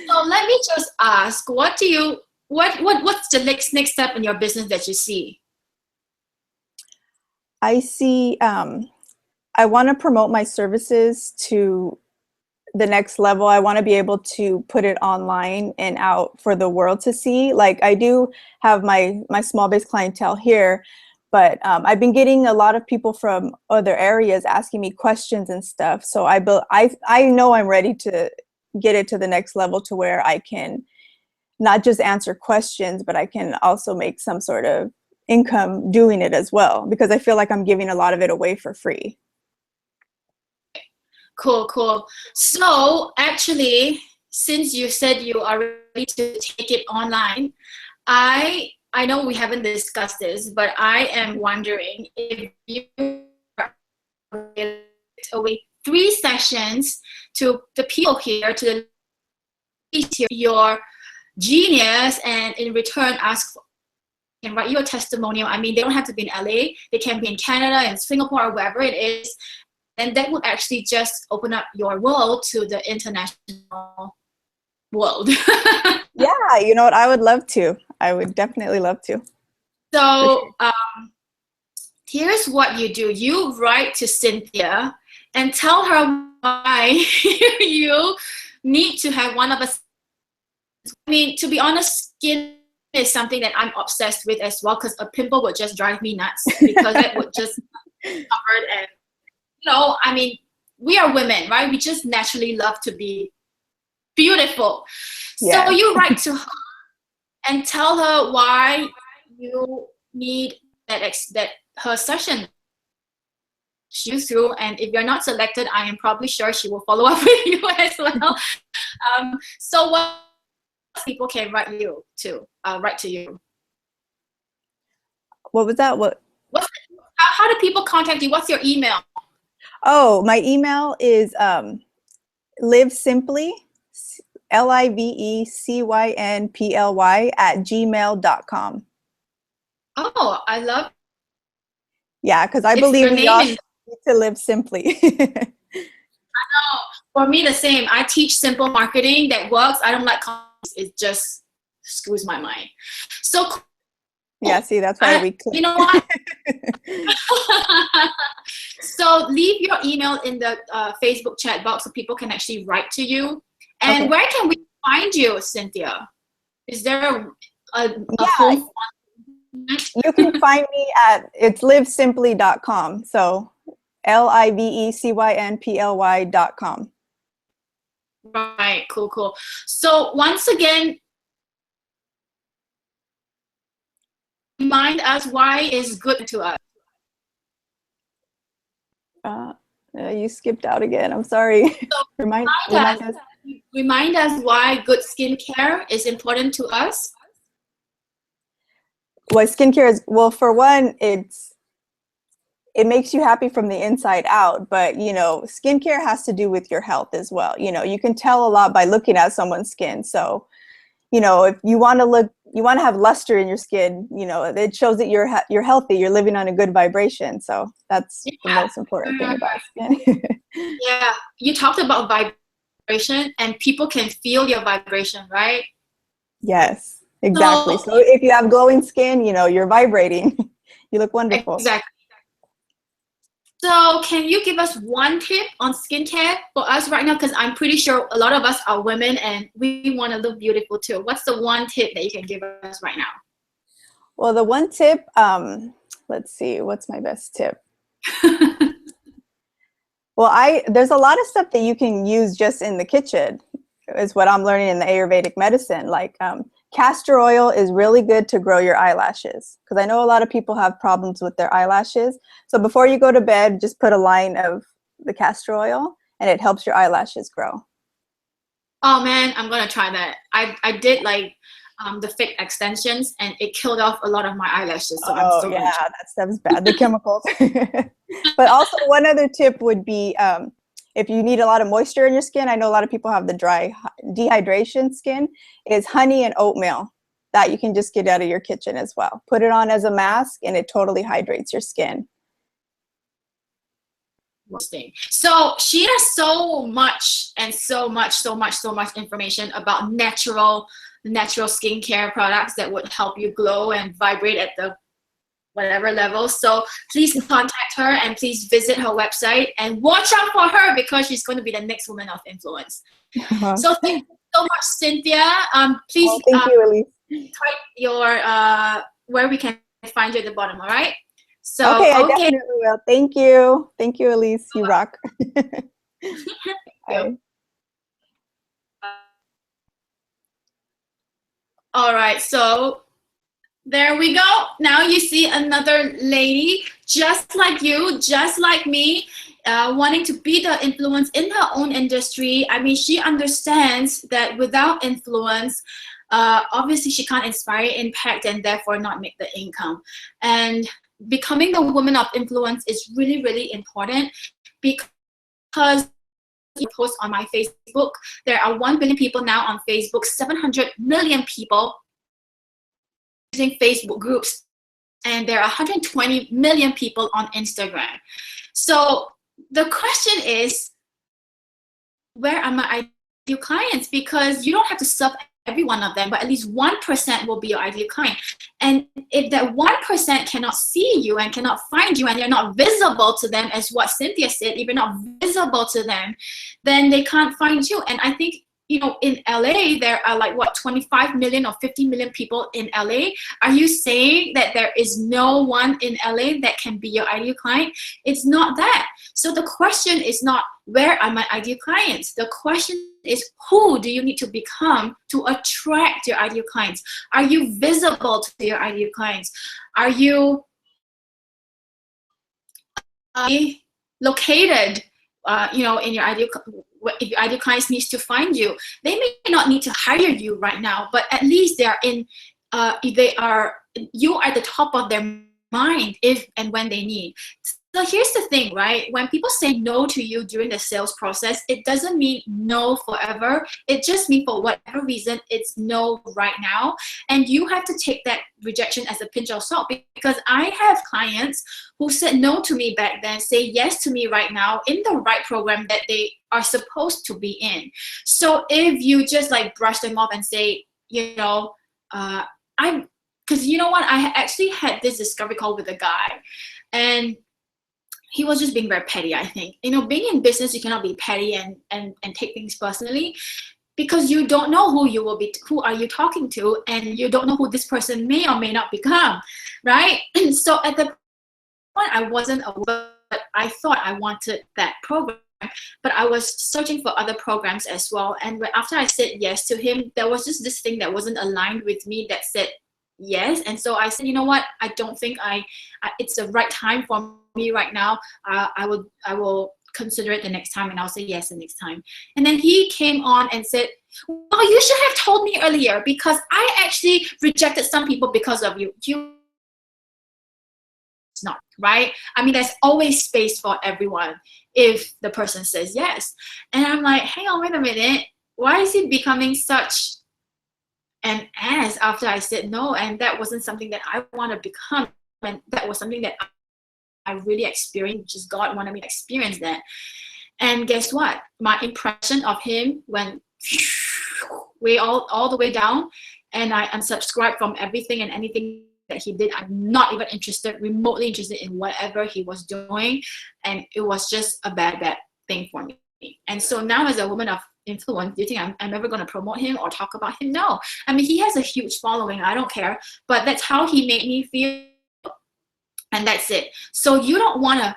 So let me just ask, what's the next step in your business that you see? I see, I want to promote my services to the next level. I want to be able to put it online and out for the world to see. Like I do have my small base clientele here, but I've been getting a lot of people from other areas asking me questions and stuff. So I know I'm ready to get it to the next level to where I can not just answer questions, but I can also make some sort of income doing it as well, because I feel like I'm giving a lot of it away for free. Cool. So actually, since you said you are ready to take it online, I know we haven't discussed this, but I am wondering if you away 3 sessions to the people here, to your genius, and in return can write you a testimonial. I mean, they don't have to be in LA. They can be in Canada and Singapore or wherever it is. And that would actually just open up your world to the international world. Yeah, you know what? I would love to. I would definitely love to. So here's what you do. You write to Cynthia and tell her why you need to have one of us. I mean, to be honest, skin is something that I'm obsessed with as well, because a pimple would just drive me nuts because it would just covered. And I mean, we are women, right? We just naturally love to be beautiful. Yeah. So you write to her and tell her why you need that her session you through. And if you're not selected, I am probably sure she will follow up with you as well. So what people can write to you? What was that? How do people contact you? What's your email? Oh, my email is livesimply, livecynply @gmail.com. Oh, I love. Yeah, because I believe we all need to live simply. I know. For me, the same. I teach simple marketing that works. I don't like complex. It just screws my mind. So cool. Yeah, see, that's why we click. You know what? So leave your email in the Facebook chat box so people can actually write to you. And where can we find you, Cynthia? Is there a home? You can find me it's livesimply.com. So livecynply.com. Right, cool. So once again, remind us why is good to us. Uh, you skipped out again. I'm sorry. So remind remind us. us, remind us why good skincare is important to us. Well, skincare is, well, for one, it makes you happy from the inside out, but you know, skincare has to do with your health as well. You know, you can tell a lot by looking at someone's skin. So, you know, if you want to look, you want to have luster in your skin, you know, it shows that you're healthy, you're living on a good vibration. So that's the Yeah. most important thing about skin. Yeah, you talked about vibration, and people can feel your vibration, right? Yes, exactly. So So if you have glowing skin, you know, you're vibrating. You look wonderful. exactly. So can you give us one tip on skincare for us right now? Because I'm pretty sure a lot of us are women and we want to look beautiful too. What's the one tip that you can give us right Well, the one tip, let's see, what's my best tip? now? Well, there's a lot of stuff that you can use just in the kitchen, is what I'm learning in the Ayurvedic medicine. Like castor oil is really good to grow your eyelashes, because I know a lot of people have problems with their eyelashes. So before you go to bed, just put a line of the castor oil, and it helps your eyelashes grow. Oh man, I'm gonna try that. I did like the fake extensions and it killed off a lot of my eyelashes. So I'm Oh still yeah, gonna try. that stuff's bad, the chemicals. But also one other tip would be if you need a lot of moisture in your skin, I know a lot of people have the dry dehydration skin, is honey and oatmeal that you can just get out of your kitchen as well. Put it on as a mask and it totally hydrates your skin. Thing. So she has so much and so much information about natural skincare products that would help you glow and vibrate at the whatever level. So please contact her and please visit her website and watch out for her because she's going to be the next woman of influence. So thank you so much, Cynthia. Please Oh, thank you, Elise. type your where we can find you at the bottom. All right. So Okay, I definitely will. Thank you. Thank you, Elise. You rock. Bye. All right, so there we go. Now you see another lady just like you, just like me, wanting to be the influence in her own industry. I mean, she understands that without influence, obviously she can't inspire, impact, and therefore not make the income. And becoming the woman of influence is really, really important because you post on my Facebook. There are 1 billion people now on Facebook, 700 million people using Facebook groups, and there are 120 million people on Instagram. So the question is, where are my ideal clients? Because you don't have to serve every one of them, but at least 1% will be your ideal client. And if that 1% cannot see you and cannot find you and you're not visible to them, as what Cynthia said, if you're not visible to them, then they can't find you. And I think, you know, in LA, there are like what, 25 million or 50 million people in LA. Are you saying that there is no one in LA that can be your ideal client? It's not that. So the question is not, where are my ideal clients? The question is, who do you need to become to attract your ideal clients? Are you visible to your ideal clients? Are you located, you know, in your ideal? If your ideal clients needs to find you, they may not need to hire you right now, but at least they are in. You are at the top of their mind if and when they need. So here's the thing, right? When people say no to you during the sales process, it doesn't mean no forever. It just means for whatever reason, it's no right now. And you have to take that rejection as a pinch of salt, because I have clients who said no to me back then, say yes to me right now in the right program that they are supposed to be in. So if you just like brush them off and say, you know, because you know what, I actually had this discovery call with a guy, and he was just being very petty. I think, you know, being in business, you cannot be petty and take things personally, because you don't know who are you talking to, and you don't know who this person may or may not become, right? And so at the point, I wasn't aware, but I thought I wanted that program, but I was searching for other programs as well. And after I said yes to him, there was just this thing that wasn't aligned with me that said, yes. And so I said, you know what, I don't think it's the right time for me right now. I will consider it the next time, and I'll say yes the next time. And then he came on and said, well, you should have told me earlier, because I actually rejected some people because of you. It's not right. I mean, there's always space for everyone if the person says yes. And I'm like, hang on, wait a minute, why is he becoming such an ass after I said no? And that wasn't something that I want to become, and that was something that I really experienced, just God wanted me to experience that. And guess what? My impression of him went way all the way down, and I unsubscribed from everything and anything that he did. I'm not even remotely interested in whatever he was doing, and it was just a bad thing for me. And so now, as a woman of influence, do you think I'm ever going to promote him or talk about him? No. I mean, he has a huge following, I don't care, but that's how he made me feel, and that's it. So you don't want to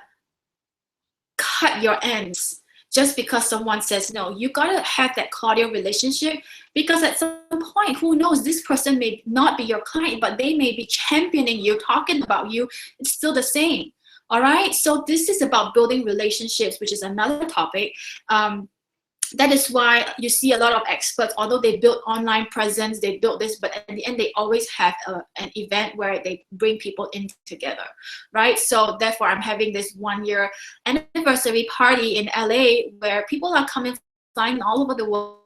cut your ends just because someone says no. You gotta have that cordial relationship, because at some point, who knows, this person may not be your client, but they may be championing you, talking about you. It's still the same. All right. So this is about building relationships, which is another topic. That is why you see a lot of experts, although they build online presence, they build this, but at the end, they always have an event where they bring people in together, right? So therefore, I'm having this 1-year anniversary party in LA where people are coming, flying all over the world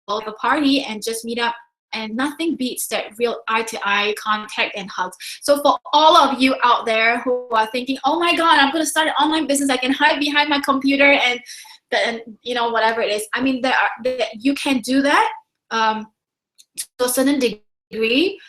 for the party and just meet up. And nothing beats that real eye-to-eye contact and hugs. So for all of you out there who are thinking, oh my God, I'm going to start an online business, I can hide behind my computer and you know, whatever it is. I mean, you can do that to a certain degree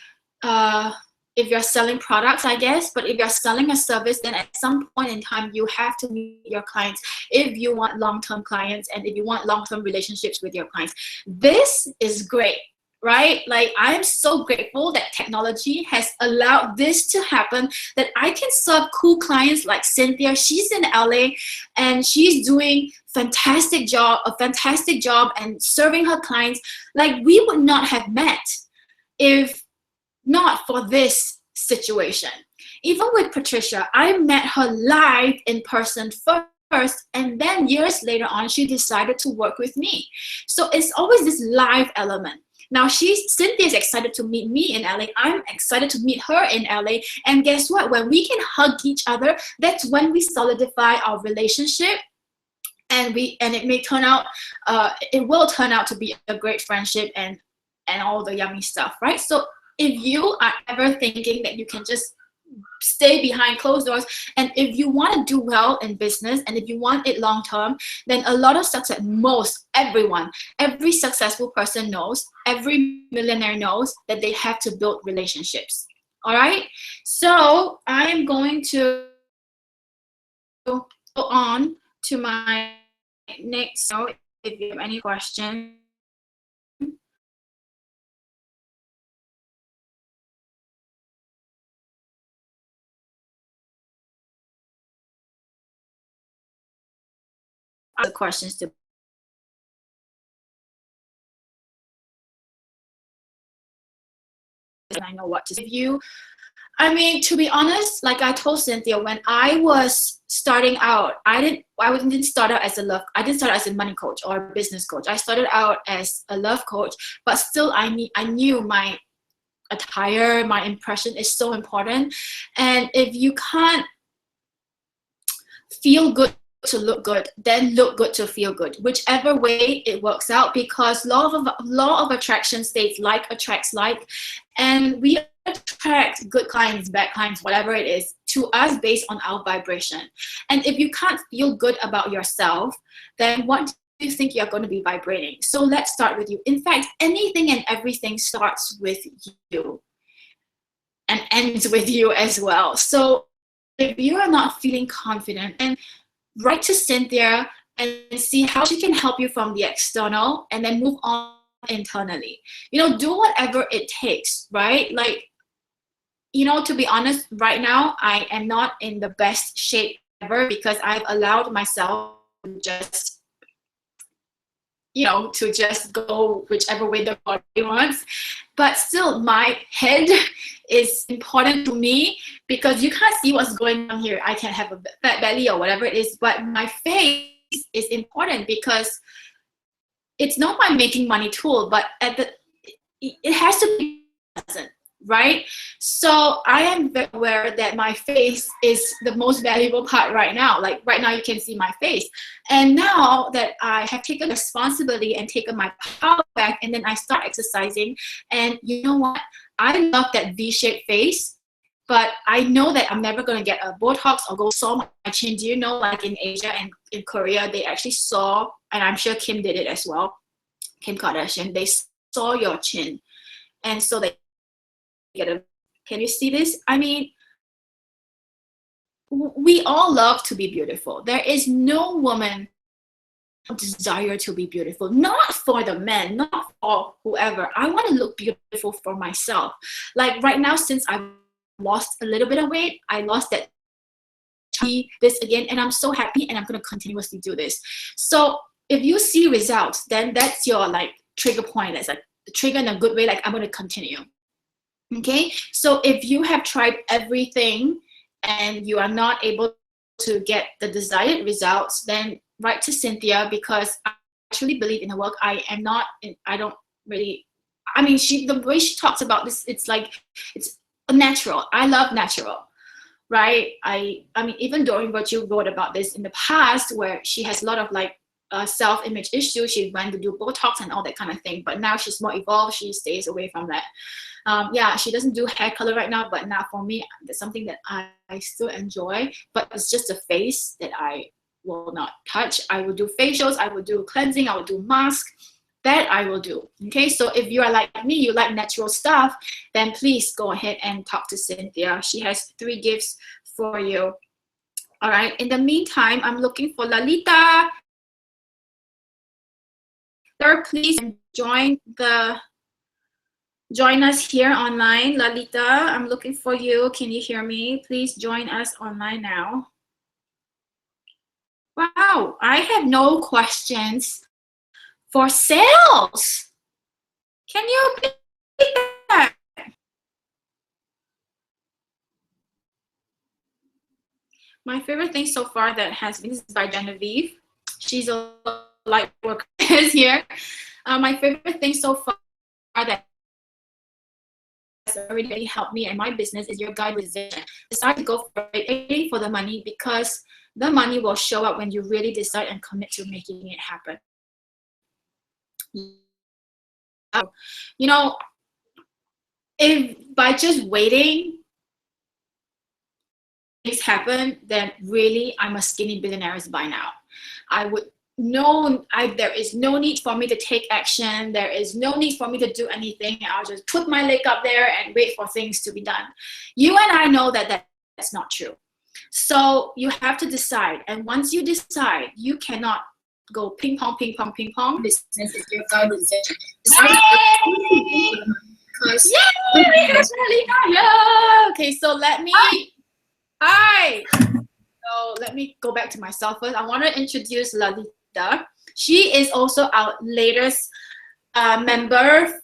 if you're selling products, I guess. But if you're selling a service, then at some point in time, you have to meet your clients if you want long-term clients and if you want long-term relationships with your clients. This is great, right? Like, I'm so grateful that technology has allowed this to happen, that I can serve cool clients like Cynthia. She's in LA and she's doing a fantastic job and serving her clients. Like, we would not have met if not for this situation. Even with Patricia, I met her live in person first, and then years later on, she decided to work with me. So it's always this live element. Now, Cynthia is excited to meet me in LA. I'm excited to meet her in LA. And guess what? When we can hug each other, that's when we solidify our relationship. And it may turn out, it will turn out to be a great friendship and all the yummy stuff, right? So if you are ever thinking that you can just stay behind closed doors, and if you want to do well in business and if you want it long term, then a lot of success, every successful person knows, every millionaire knows that they have to build relationships. All right, so I'm going to go on to my next note. If you have any questions. The questions to I know what to give you. I mean, to be honest, like I told Cynthia, when I was starting out, I didn't start out as I didn't start out as a money coach or a business coach. I started out as a love coach, but still I knew my attire, my impression is so important. And if you can't feel good to look good, then look good to feel good, whichever way it works out, because law of attraction states like attracts like, and we attract good clients, bad clients, whatever it is, to us based on our vibration. And if you can't feel good about yourself, then what do you think you're going to be vibrating? So let's start with you. In fact, anything and everything starts with you and ends with you as well. So if you are not feeling confident, and write to Cynthia and see how she can help you from the external, and then move on internally. You know, do whatever it takes, right? Like, you know, to be honest, right now, I am not in the best shape ever because I've allowed myself to just, you know, to just go whichever way the body wants. but still my head is important to me because you can't see what's going on here. I can have a fat belly or whatever it is, but my face is important because it's not my making money tool, but it has to be present, right? So I am very aware that my face is the most valuable part right now. Like right now you can see my face. And now that I have taken responsibility and taken my power back, and then I start exercising, and you know what? I love that V-shaped face, but I know that I'm never gonna get a Botox or go saw my chin. Do you know, like in Asia and in Korea, they actually saw, and I'm sure Kim did it as well, Kim Kardashian, they saw your chin. And so they get a, can you see this? I mean, we all love to be beautiful. There is no woman desire to be beautiful, not for the men, not for whoever. I want to look beautiful for myself. Like right now, since I've lost a little bit of weight, I lost that this again, and I'm so happy, and I'm going to continuously do this. So if you see results, then that's your like trigger point. That's like the trigger in a good way, like I'm going to continue. Okay, so if you have tried everything and you are not able to get the desired results, then write to Cynthia, because I actually believe in her work. I don't really, I mean, the way she talks about this, it's like, it's natural. I love natural, right? I mean, even Doreen Virtue wrote about this in the past, where she has a lot of like self-image issues. She went to do Botox and all that kind of thing, but now she's more evolved. She stays away from that. Yeah, she doesn't do hair color right now, but now for me, that's something that I still enjoy, but it's just a face that I will not touch. I will do facials, I will do cleansing, I will do mask, that I will do. Okay, so if you are like me, you like natural stuff, then please go ahead and talk to Cynthia. She has 3 gifts for you. All right, in the meantime, I'm looking for Lalita. Please join us here online. Lalita, I'm looking for you. Can you hear me? Please join us online now. Wow, I have no questions for sales. Can you repeat that? My favorite thing so far that has been, this is by Genevieve. She's a light worker here. My favorite thing so far that has already helped me and my business is your guide with vision. Decide to go for it, for the money, because the money will show up when you really decide and commit to making it happen. You know, if by just waiting things happen, then really I'm a skinny billionaire by now. I would know there is no need for me to take action. There is no need for me to do anything. I'll just put my leg up there and wait for things to be done. You and I know that that's not true. So you have to decide. And once you decide, you cannot go ping pong, ping pong, ping pong. Business is your guide with vision. Okay, so let me, hi. So let me go back to myself first. I want to introduce Lalita. She is also our latest member.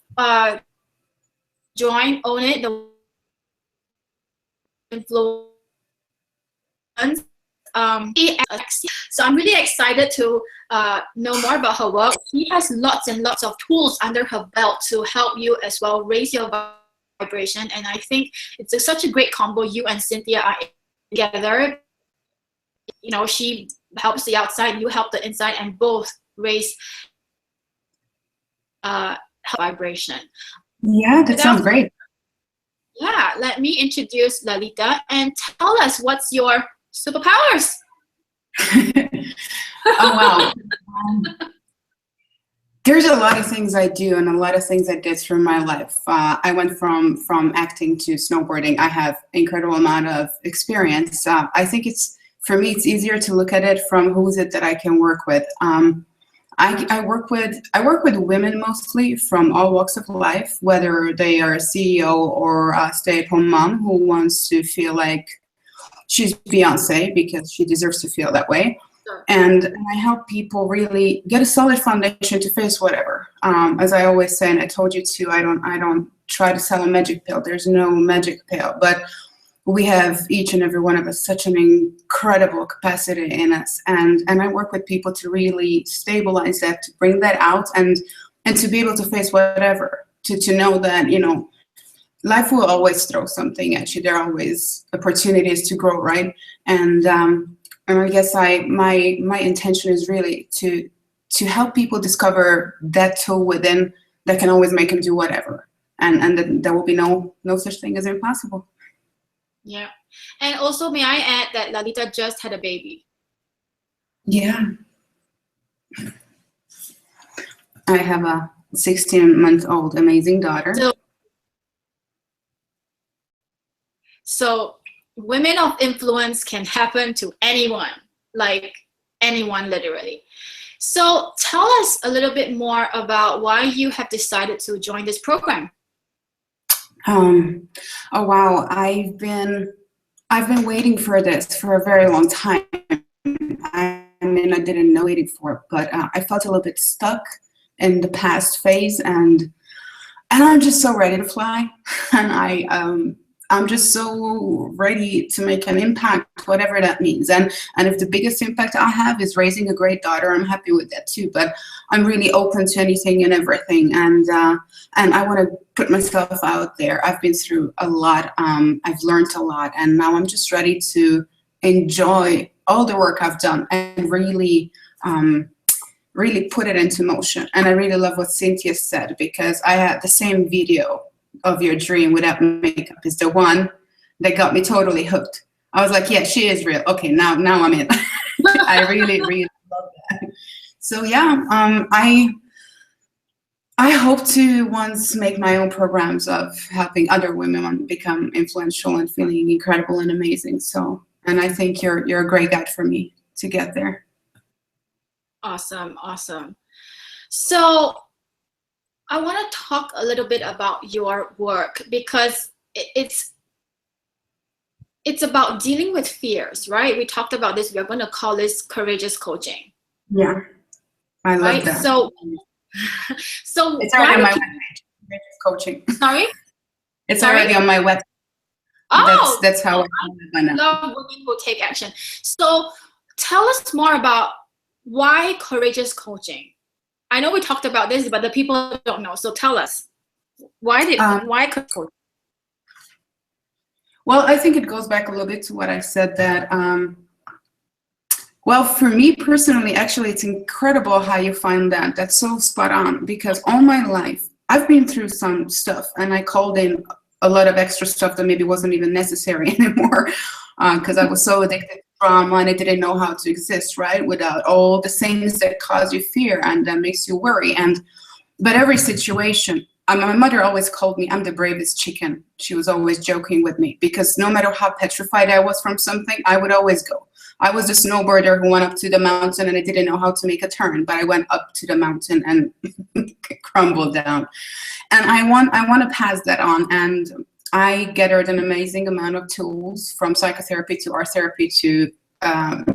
Join Own It, the influence. So I'm really excited to know more about her work. She has lots and lots of tools under her belt to help you as well raise your vibration. And I think it's such a great combo. You and Cynthia are together. You know, she helps the outside, you help the inside, and both raise vibration. Yeah, that sounds great. Yeah, let me introduce Lalita and tell us what's your superpowers. Oh, wow. There's a lot of things I do and a lot of things I did through my life. I went from acting to snowboarding. I have incredible amount of experience. I think for me, it's easier to look at it from who is it that I can work with. I work with women mostly from all walks of life, whether they are a CEO or a stay-at-home mom who wants to feel like she's Beyonce because she deserves to feel that way. Sure. And I help people really get a solid foundation to face whatever. As I always say, and I told you too, I don't try to sell a magic pill. There's no magic pill, but we have, each and every one of us, such an incredible capacity in us. And I work with people to really stabilize that, to bring that out, and to be able to face whatever, to know that, you know, life will always throw something at you. There are always opportunities to grow, right? And I guess my intention is really to help people discover that tool within that can always make them do whatever. And that there will be no such thing as impossible. Yeah. And also, may I add that Lalita just had a baby. Yeah. I have a 16-month-old amazing daughter. So women of influence can happen to anyone, like anyone, literally. So tell us a little bit more about why you have decided to join this program. Oh wow, I've been waiting for this for a very long time. I mean, I didn't know waiting for it, but I felt a little bit stuck in the past phase, and I'm just so ready to fly, and I'm just so ready to make an impact, whatever that means. And if the biggest impact I have is raising a great daughter, I'm happy with that too. But I'm really open to anything and everything. And I want to put myself out there. I've been through a lot. I've learned a lot. And now I'm just ready to enjoy all the work I've done and really put it into motion. And I really love what Cynthia said, because I had the same video of your dream without makeup is the one that got me totally hooked. I was like, yeah, she is real. Okay, now I'm in. I really love that. So yeah, I hope to once make my own programs of helping other women become influential and feeling incredible and amazing. So, and I think you're a great guide for me to get there. Awesome. So I want to talk a little bit about your work, because it's about dealing with fears, right? We talked about this. We're going to call this courageous coaching. Yeah, I love that. So it's already on my webpage. Courageous coaching. Sorry? It's already on my webpage. Oh, that's how I love women who take action. So tell us more about why courageous coaching. I know we talked about this, but the people don't know. So tell us, why coaching? Well, I think it goes back a little bit to what I said, that, well, for me personally, actually, it's incredible how you find that. That's so spot on, because all my life, I've been through some stuff, and I called in a lot of extra stuff that maybe wasn't even necessary anymore, because I was so addicted to trauma and I didn't know how to exist, right, without all the things that cause you fear and that makes you worry. But every situation, my mother always called me, I'm the bravest chicken. She was always joking with me, because no matter how petrified I was from something, I would always go. I was the snowboarder who went up to the mountain and I didn't know how to make a turn, but I went up to the mountain and crumbled down. And I want to pass that on. And I gathered an amazing amount of tools, from psychotherapy to art therapy to a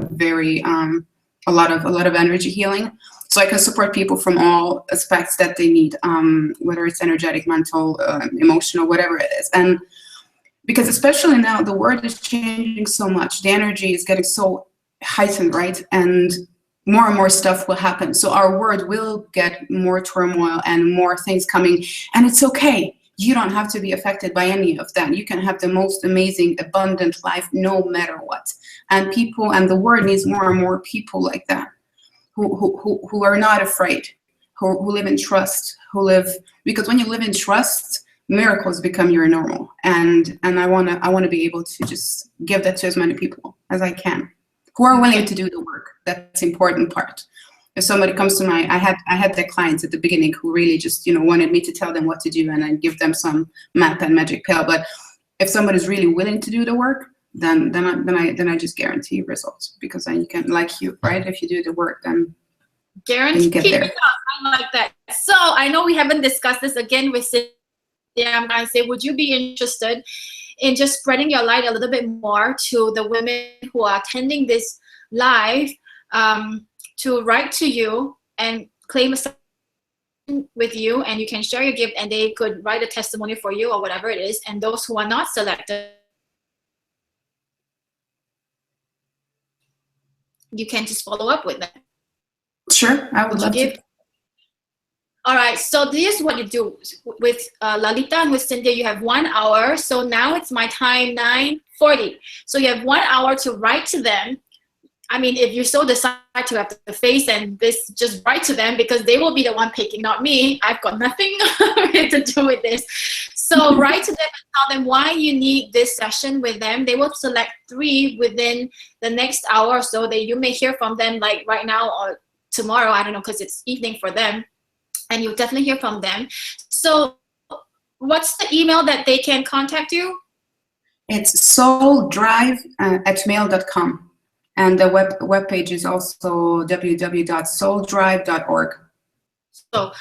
lot of energy healing, so I can support people from all aspects that they need, whether it's energetic, mental, emotional, whatever it is. And because especially now, the world is changing so much, the energy is getting so heightened, right? And more stuff will happen. So our world will get more turmoil and more things coming, and it's okay. You don't have to be affected by any of that. You can have the most amazing, abundant life no matter what. And people, and the world needs more and more people like that, who are not afraid, who live in trust, because when you live in trust, miracles become your normal. And I wanna be able to just give that to as many people as I can, who are willing to do the work. That's the important part. If somebody comes to I had the clients at the beginning who really just, wanted me to tell them what to do and I give them some map and magic pill. But if somebody's really willing to do the work, then I just guarantee results, because then you can, like you, right? If you do the work, then guarantee. you get there. I like that. So I know we haven't discussed this again with Cynthia. I'm gonna say, would you be interested in just spreading your light a little bit more to the women who are attending this live, to write to you and claim a with you, and you can share your gift, and they could write a testimony for you or whatever it is. And those who are not selected, you can just follow up with them. Sure, I would love to. All right, so this is what you do with Lalita and with Cynthia. You have 1 hour. So now it's my time, 9:40. So you have 1 hour to write to them. I mean, if you so decide to have the face and this, just write to them, because they will be the one picking, not me. I've got nothing to do with this. So write to them and tell them why you need this session with them. They will select 3 within the next hour or so. That you may hear from them like right now or tomorrow. I don't know, because it's evening for them. And you'll definitely hear from them. So what's the email that they can contact you? It's souldrive@mail.com. And the web page is also www.souldrive.org. So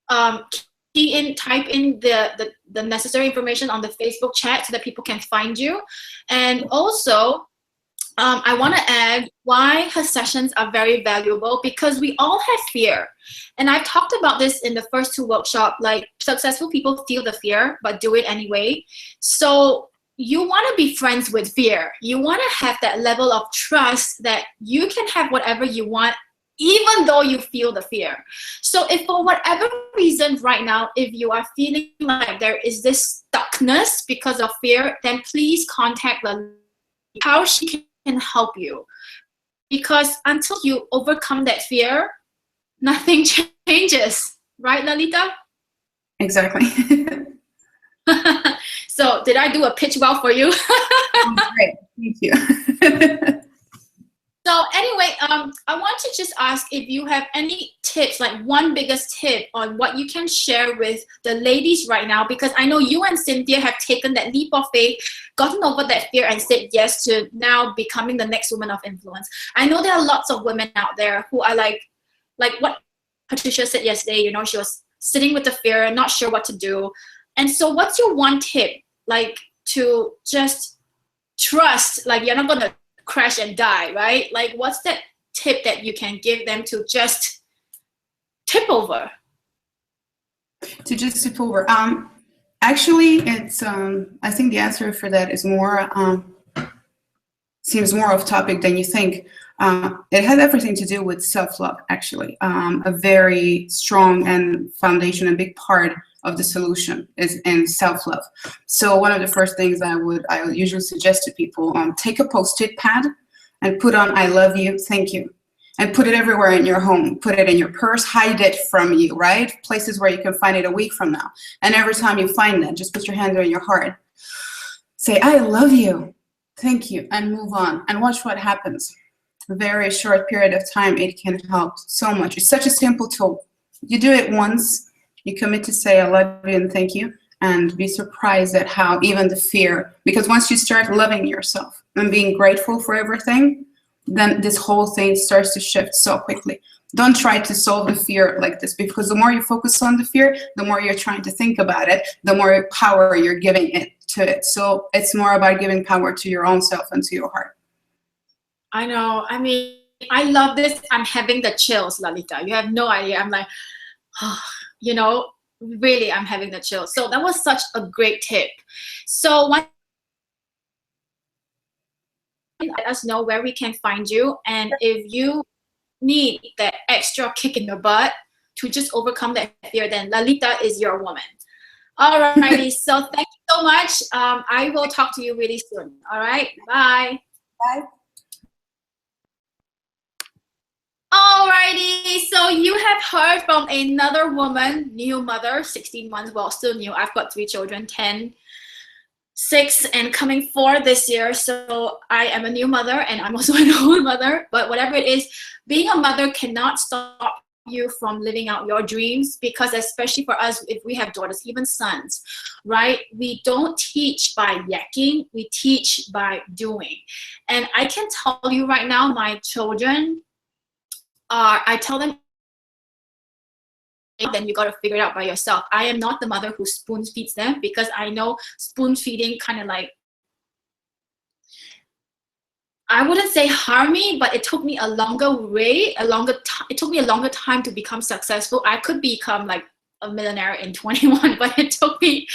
type in the necessary information on the Facebook chat so that people can find you. And also, I want to add why her sessions are very valuable, because we all have fear. And I've talked about this in the first 2 workshops, like successful people feel the fear, but do it anyway. So you want to be friends with fear. You want to have that level of trust that you can have whatever you want, even though you feel the fear. So if for whatever reason right now, if you are feeling like there is this stuckness because of fear, then please contact how she can help you. Because until you overcome that fear, nothing changes. Right, Lalita? Exactly. So did I do a pitch well for you? Great, thank you. So anyway, I want to just ask if you have any tips, like one biggest tip on what you can share with the ladies right now, because I know you and Cynthia have taken that leap of faith, gotten over that fear, and said yes to now becoming the next woman of influence. I know there are lots of women out there who are like what Patricia said yesterday, you know, she was sitting with the fear and not sure what to do. And so what's your one tip, like to just trust, like you're not going to crash and die, right? Like what's that tip that you can give them to just tip over? To just tip over. Actually, it's, I think the answer for that is more, seems more off topic than you think. It has everything to do with self-love, actually. A very strong and foundation and big part of the solution is in self-love. So one of the first things I would usually suggest to people, take a Post-it pad and put on "I love you, thank you," and put it everywhere in your home. Put it in your purse, hide it from you, right? Places where you can find it a week from now. And every time you find it, just put your hand on your heart. Say, "I love you, thank you," and move on and watch what happens. A very short period of time, it can help so much. It's such a simple tool. You do it once, you commit to say "I love you" and "thank you," and be surprised at how even the fear, because once you start loving yourself and being grateful for everything, then this whole thing starts to shift so quickly. Don't try to solve the fear like this, because the more you focus on the fear, the more you're trying to think about it, the more power you're giving it to it. So it's more about giving power to your own self and to your heart. I know. I mean, I love this. I'm having the chills, Lalita. You have no idea. I'm like, oh, you know, really, I'm having the chills. So that was such a great tip. So let us know where we can find you. And if you need that extra kick in the butt to just overcome that fear, then Lalita is your woman. All righty. So thank you so much. I will talk to you really soon. All right. Bye. Bye. Alrighty, so you have heard from another woman, new mother, 16 months, well, still new. I've got 3 children, 10, 6, and coming 4 this year. So I am a new mother, and I'm also an old mother. But whatever it is, being a mother cannot stop you from living out your dreams, because especially for us, if we have daughters, even sons, right? We don't teach by yakking, we teach by doing. And I can tell you right now, my children, I tell them, then you got to figure it out by yourself. I am not the mother who spoon feeds them, because I know spoon feeding kind of like I wouldn't say harm me, but it took me a longer way, it took me a longer time to become successful. I could become like a millionaire in 21, but it took me,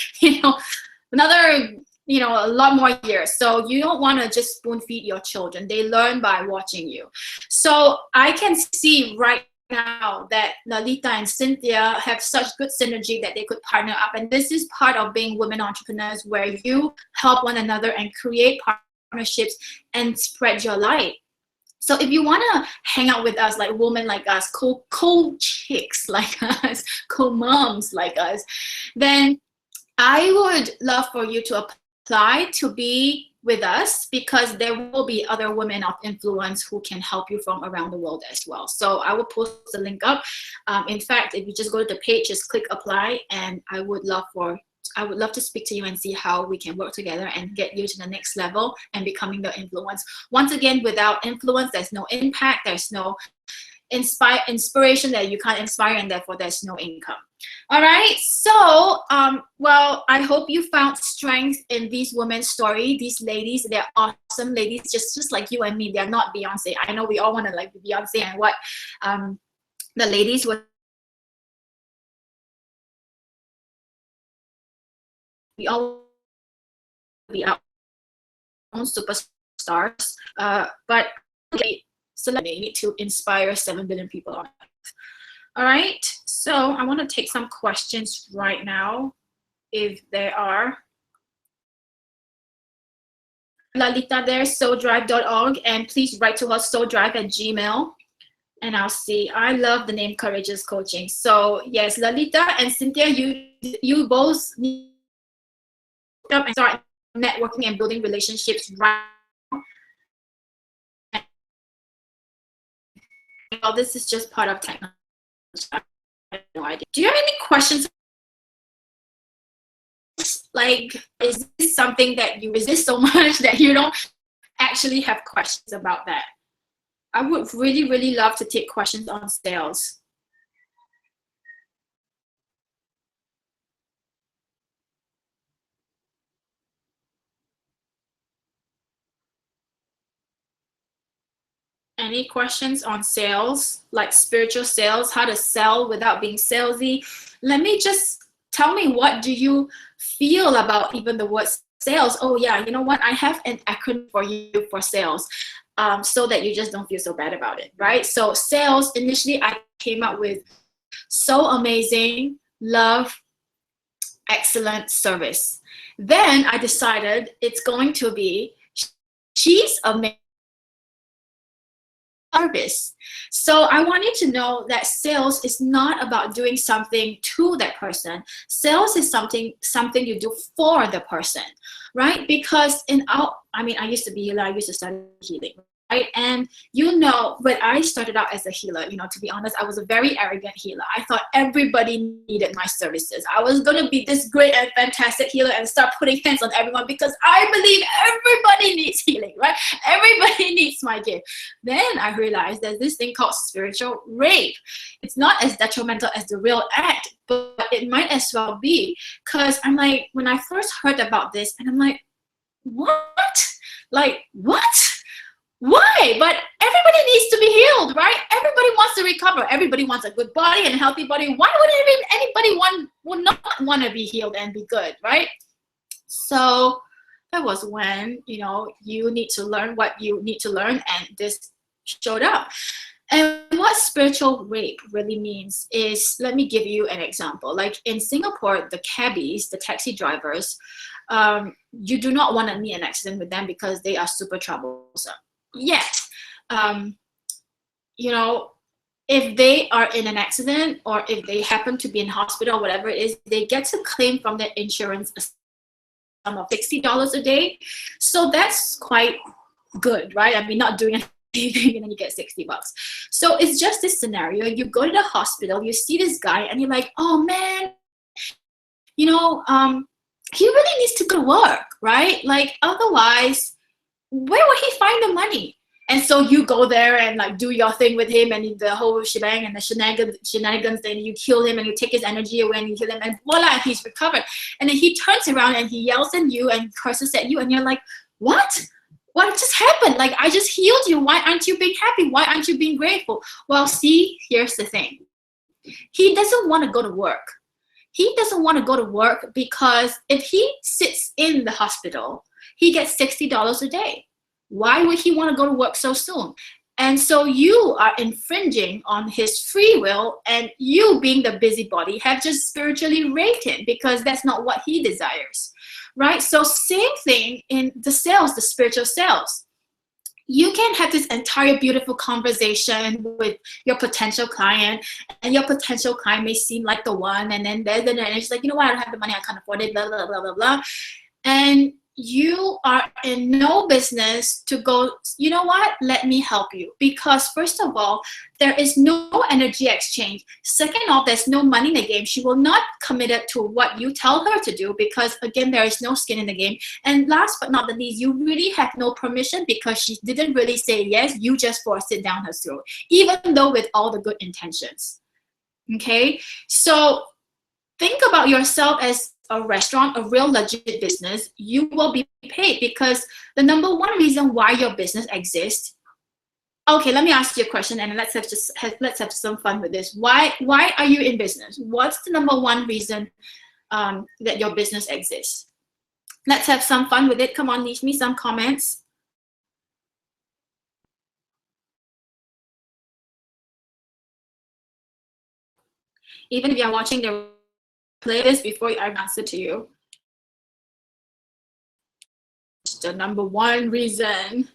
another, a lot more years. So you don't want to just spoon feed your children. They learn by watching you. So I can see right now that Lalita and Cynthia have such good synergy that they could partner up. And this is part of being women entrepreneurs, where you help one another and create partnerships and spread your light. So if you want to hang out with us, like women like us, cool chicks like us, cool moms like us, then I would love for you to apply to be with us, because there will be other women of influence who can help you from around the world as well. So I will post the link up. In fact, if you just go to the page, just click apply, and I would love to speak to you and see how we can work together and get you to the next level and becoming the influence. Once again, without influence, there's no impact, there's no inspiration that you can't inspire, and therefore there's no income. All right, so well, I hope you found strength in these women's story. These ladies, they're awesome ladies, just like you and me. They're not Beyonce. I know we all want to like be Beyonce, and what the ladies were, we all be our own superstars, but so they need to inspire 7 billion people on Earth. All right, so I want to take some questions right now, if there are. Lalita there, soldrive.org, and please write to us, soldrive@gmail.com, and I'll see. I love the name Courageous Coaching. So yes, Lalita and Cynthia, you both need to up and start networking and building relationships right now. Well, this is just part of technology. I have no idea. Do you have any questions? Like, is this something that you resist so much that you don't actually have questions about that? I would really, really love to take questions on sales. Any questions on sales, like spiritual sales, how to sell without being salesy? Let me just tell me, what do you feel about even the word sales? Oh yeah, you know what? I have an acronym for you for sales, so that you just don't feel so bad about it, right? So sales, initially I came up with so amazing, love, excellent, service. Then I decided it's going to be she's amazing, service. So I want you to know that sales is not about doing something to that person. Sales is something you do for the person, right? Because I used to be healer, I used to study healing, right? And when I started out as a healer, to be honest, I was a very arrogant healer. I thought everybody needed my services. I was gonna be this great and fantastic healer and start putting hands on everyone, because I believe everybody needs healing, right? Everybody needs my gift. Then I realized there's this thing called spiritual rape. It's not as detrimental as the real act, but it might as well be. Because I'm like, when I first heard about this, and I'm like, what? Like, what? Why? But everybody needs to be healed, right? Everybody wants to recover. Everybody wants a good body and a healthy body. Why would anybody would not want to be healed and be good, right? So that was when, you need to learn what you need to learn, and this showed up. And what spiritual rape really means is, let me give you an example. Like in Singapore, the cabbies, the taxi drivers, you do not want to meet an accident with them because they are super troublesome. Yet, if they are in an accident, or if they happen to be in hospital or whatever it is, they get to claim from their insurance a sum of $60 a day. So that's quite good, right? I mean, not doing anything and then you get $60. So it's just this scenario. You go to the hospital, you see this guy, and you're like, oh man, he really needs to go to work, right? Like otherwise, where will he find the money? And so you go there and like do your thing with him and the whole shebang and the shenanigans, then you kill him and you take his energy away and you kill him, and voila, he's recovered. And then he turns around and he yells at you and curses at you, and you're like, what? what just happened? Like, I just healed you. Why aren't you being happy? Why aren't you being grateful? Well, see, here's the thing. He doesn't want to go to work. He doesn't want to go to work because if he sits in the hospital, he gets $60 a day. Why would he want to go to work so soon? And so you are infringing on his free will, and you, being the busybody, have just spiritually raped him because that's not what he desires, right? So same thing in the sales, the spiritual sales. You can have this entire beautiful conversation with your potential client, and your potential client may seem like the one, and then it's like, you know what, I don't have the money, I can't afford it, blah, blah, blah, blah, blah. And you are in no business to go, you know what, let me help you. Because first of all, there is no energy exchange. Second off, there's no money in the game. She will not commit it to what you tell her to do because, again, there is no skin in the game. And last but not the least, you really have no permission because she didn't really say yes. You just forced it down her throat, even though with all the good intentions. Okay? So think about yourself as a restaurant, a real legit business. You will be paid because the number one reason why your business exists. Okay, let me ask you a question, and let's have some fun with this. Why are you in business? What's the number one reason that your business exists? Let's have some fun with it. Come on, leave me some comments. Even if you're watching the playlist before I answer to you. It's the number one reason.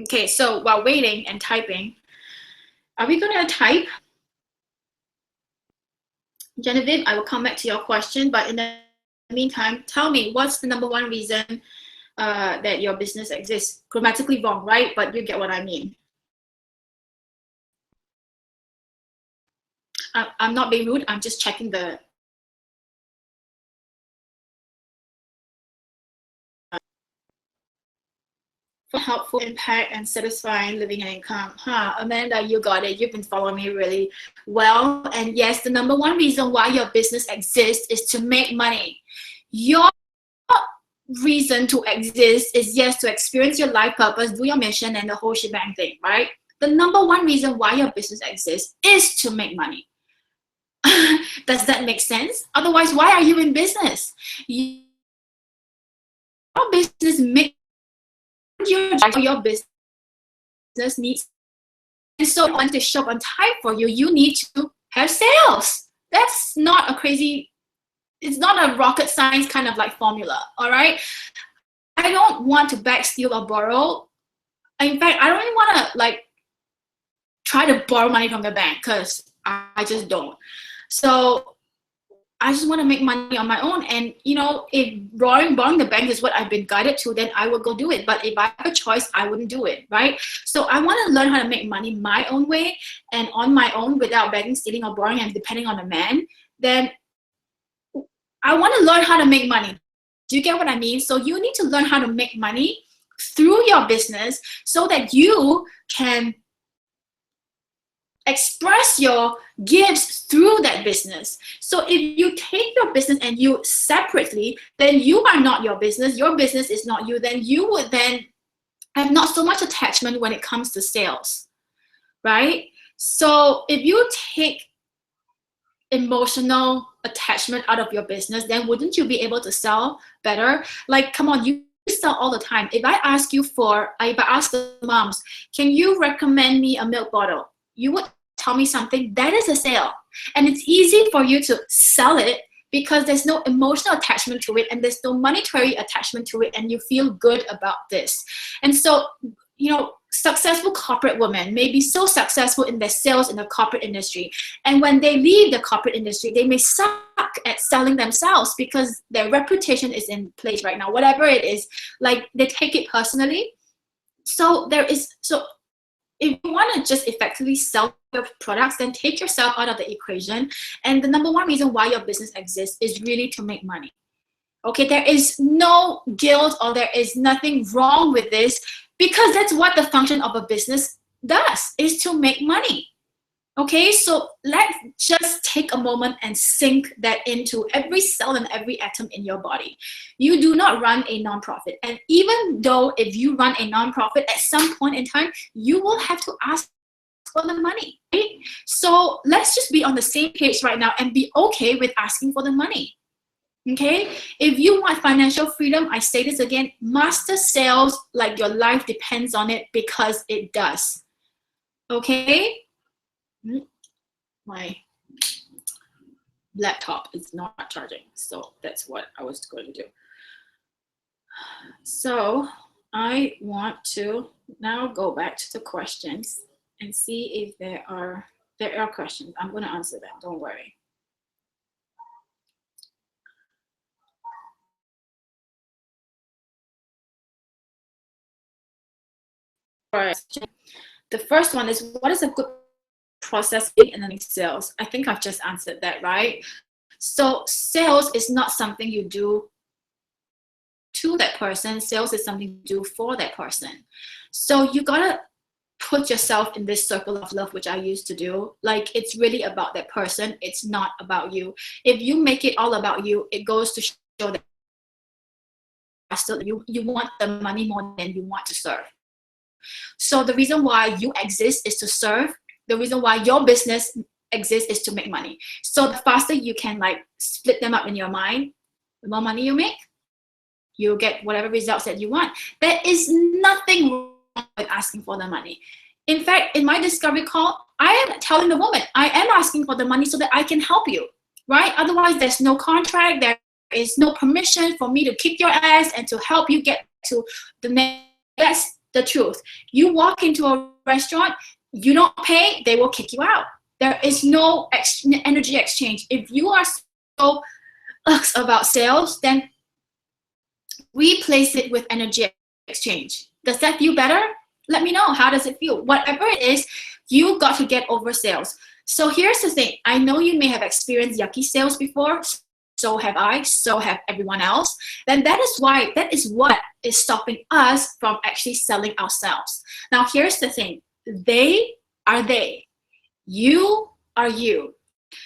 Okay, so while waiting and typing, are we gonna type? Genevieve, I will come back to your question, but in the meantime, tell me, what's the number one reason that your business exists? Grammatically wrong, right? But you get what I mean. I'm not being rude, I'm just checking the for helpful impact and satisfying living and income. Amanda, you got it. You've been following me really well. And yes, the number one reason why your business exists is to make money. Your reason to exist is, yes, to experience your life purpose, do your mission, and the whole shebang thing, right? The number one reason why your business exists is to make money. Does that make sense? Otherwise, why are you in business? Your business makes your business needs, and so want to show up on time for you, you need to have sales. That's not a crazy, it's not a rocket science kind of like formula, all right? I don't want to beg, steal, or borrow. In fact, I don't even want to like try to borrow money from the bank because I just don't. So I just want to make money on my own. And, you know, if borrowing the bank is what I've been guided to, then I will go do it. But if I have a choice, I wouldn't do it, right? So I want to learn how to make money my own way and on my own without begging, stealing, or borrowing and depending on a man. Then I want to learn how to make money. Do you get what I mean? So you need to learn how to make money through your business so that you can express your gifts through that business. So if you take your business and you separately, then you are not your business is not you, then you would then have not so much attachment when it comes to sales, right? So if you take emotional attachment out of your business, then wouldn't you be able to sell better? Like, come on, you sell all the time. If I ask the moms, can you recommend me a milk bottle? You would tell me something, that is a sale. And it's easy for you to sell it because there's no emotional attachment to it and there's no monetary attachment to it, and you feel good about this. And so, you know, successful corporate women may be so successful in their sales in the corporate industry. And when they leave the corporate industry, they may suck at selling themselves because their reputation is in place right now. Whatever it is, like they take it personally. So if you want to just effectively sell your products, then take yourself out of the equation. And the number one reason why your business exists is really to make money. Okay, there is no guilt or there is nothing wrong with this because that's what the function of a business does, is to make money. Okay, so let's just take a moment and sink that into every cell and every atom in your body. You do not run a nonprofit. And even though if you run a nonprofit, at some point in time, you will have to ask for the money, right? So let's just be on the same page right now and be okay with asking for the money. Okay, if you want financial freedom, I say this again, master sales like your life depends on it, because it does. Okay, my laptop is not charging, so that's what I was going to do. So I want to now go back to the questions and see if there are questions. I'm going to answer them, don't worry. The first one is, what is a good process in sales? I think I've just answered that, right? So sales is not something you do to that person. Sales is something you do for that person. So you gotta put yourself in this circle of love, which I used to do. Like, it's really about that person. It's not about you. If you make it all about you, it goes to show that still you want the money more than you want to serve. So the reason why you exist is to serve. The reason why your business exists is to make money. So the faster you can like split them up in your mind, the more money you make, you'll get whatever results that you want. There is nothing wrong with asking for the money. In fact, in my discovery call, I am telling the woman, I am asking for the money so that I can help you, right? Otherwise, there's no contract. There is no permission for me to kick your ass and to help you get to the next. That's the truth. You walk into a restaurant, you don't pay, they will kick you out. There is no energy exchange. If you are so about sales, then replace it with energy exchange. Does that feel better? Let me know. How does it feel? Whatever it is, you got to get over sales. So here's the thing. I know you may have experienced yucky sales before. So have I, so have everyone else. Then that is what is stopping us from actually selling ourselves. Now, here's the thing. They are they. You are you.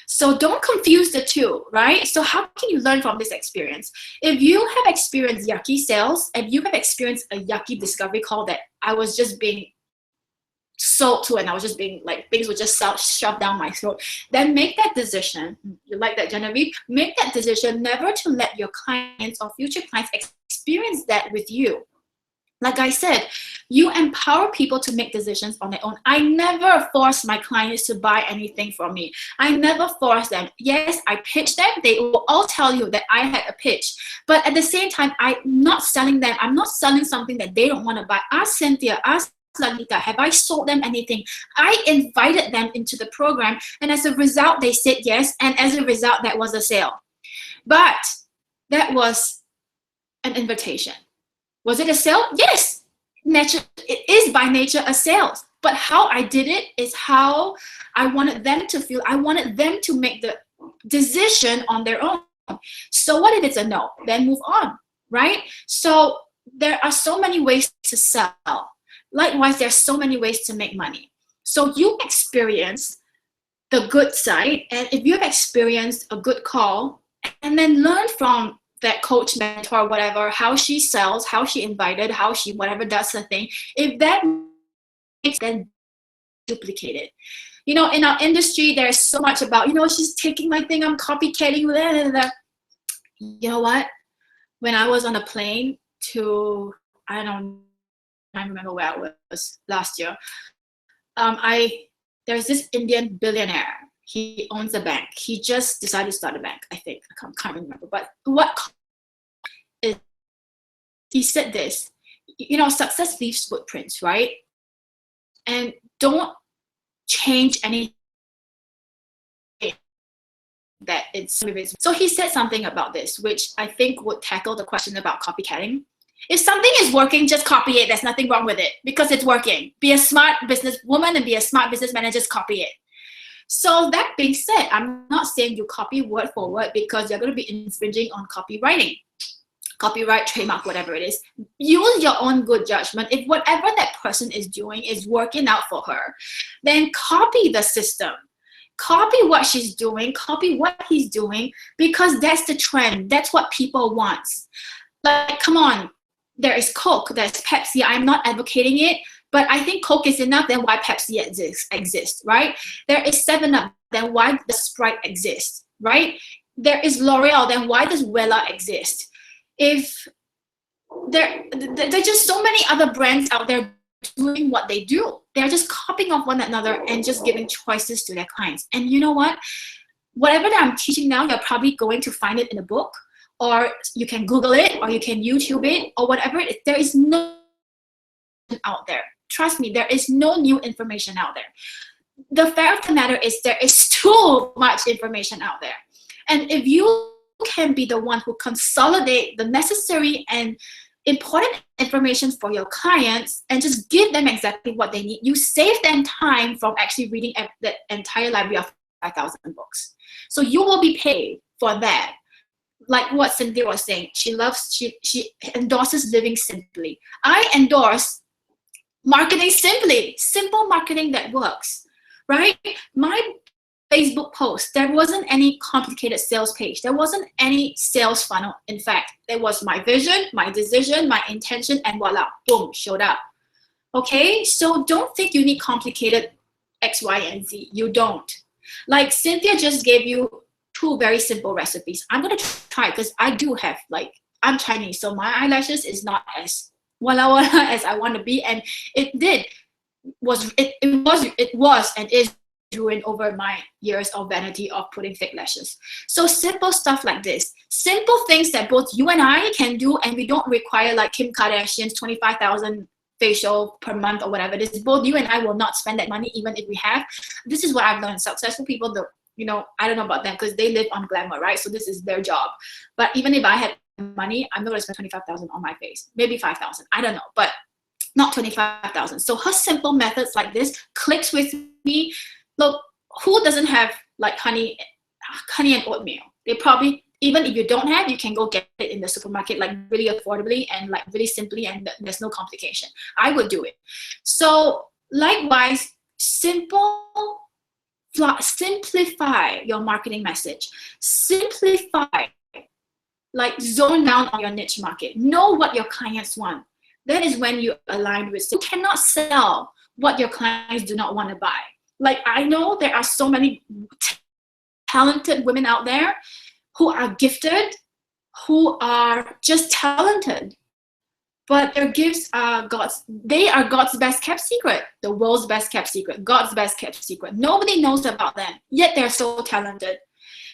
So don't confuse the two, right? So how can you learn from this experience? If you have experienced yucky sales, if you have experienced a yucky discovery call that I was just being sold to and I was just being like, things were just shoved down my throat, then make that decision. You like that, Genevieve? Make that decision never to let your clients or future clients experience that with you. Like I said, you empower people to make decisions on their own. I never force my clients to buy anything from me. I never force them. Yes, I pitch them. They will all tell you that I had a pitch. But at the same time, I'm not selling them. I'm not selling something that they don't want to buy. Ask Cynthia, ask Lalita, have I sold them anything? I invited them into the program, and as a result, they said yes, and as a result, that was a sale. But that was an invitation. Was it a sale? Yes. It is by nature a sale. But how I did it is how I wanted them to feel. I wanted them to make the decision on their own. So what if it's a no? Then move on, right? So there are so many ways to sell. Likewise, there's so many ways to make money. So you experience the good side, and if you have experienced a good call, and then learn from that coach, mentor, whatever, how she sells, how she invited, how she whatever does her thing, if that makes, then duplicate it. You know, in our industry, there's so much about, you know, she's taking my thing, I'm copycatting, blah, blah, blah. You know what? When I was on a plane to, I remember where I was last year. There's this Indian billionaire. He owns a bank. He just decided to start a bank, I think. I can't remember. But what is, he said this, you know, success leaves footprints, right? And don't change anything that it's. So he said something about this, which I think would tackle the question about copycatting. If something is working, just copy it. There's nothing wrong with it because it's working. Be a smart business woman and be a smart businessman and just copy it. So that being said, I'm not saying you copy word for word because you're going to be infringing on copywriting. copyright, trademark, whatever it is. Use your own good judgment. If whatever that person is doing is working out for her, then copy the system. Copy what she's doing, copy what he's doing, because that's the trend. That's what people want. Like, come on, there is Coke, there's Pepsi. I'm not advocating it, but I think Coke is enough. Then why Pepsi exists, right? There is 7-Up, then why does Sprite exist, right? There is L'Oreal, then why does Wella exist? If there's just so many other brands out there doing what they do. They're just copying off one another and just giving choices to their clients. And you know what? Whatever that I'm teaching now, you're probably going to find it in a book, or you can Google it, or you can YouTube it, or whatever it is. There is no out there. Trust me, there is no new information out there. The fact of the matter is there is too much information out there. And if you can be the one who consolidate the necessary and important information for your clients and just give them exactly what they need, you save them time from actually reading the entire library of 5,000 books. So you will be paid for that. Like what Cynthia was saying, she endorses living simply. I endorse marketing simply, simple marketing that works, right? My Facebook post, there wasn't any complicated sales page. There wasn't any sales funnel. In fact, there was my vision, my decision, my intention, and voila, boom, showed up. Okay, so don't think you need complicated X, Y, and Z. You don't. Like Cynthia just gave you 2 very simple recipes. I'm gonna try because I do have, like, I'm Chinese, so my eyelashes is not as wala as I want to be, and it was and is ruined over my years of vanity of putting fake lashes. So simple stuff like this, simple things that both you and I can do, and we don't require like Kim Kardashian's 25,000 facial per month or whatever it is. Both you and I will not spend that money even if we have. This is what I've learned. Successful people, I don't know about them because they live on glamour, right? So this is their job. But even if I had money, I'm not going to spend 25,000 on my face. Maybe 5,000. I don't know, but not 25,000. So her simple methods like this clicks with me. Look, who doesn't have like honey and oatmeal? They probably, even if you don't have, you can go get it in the supermarket like really affordably and like really simply, and there's no complication. I would do it. So likewise, simplify your marketing message. Simplify, like zone down on your niche market. Know what your clients want. That is when you align with. You cannot sell what your clients do not want to buy. Like, I know there are so many talented women out there who are gifted, who are just talented, but their gifts are God's best kept secret, the world's best kept secret, God's best kept secret. Nobody knows about them, yet they're so talented.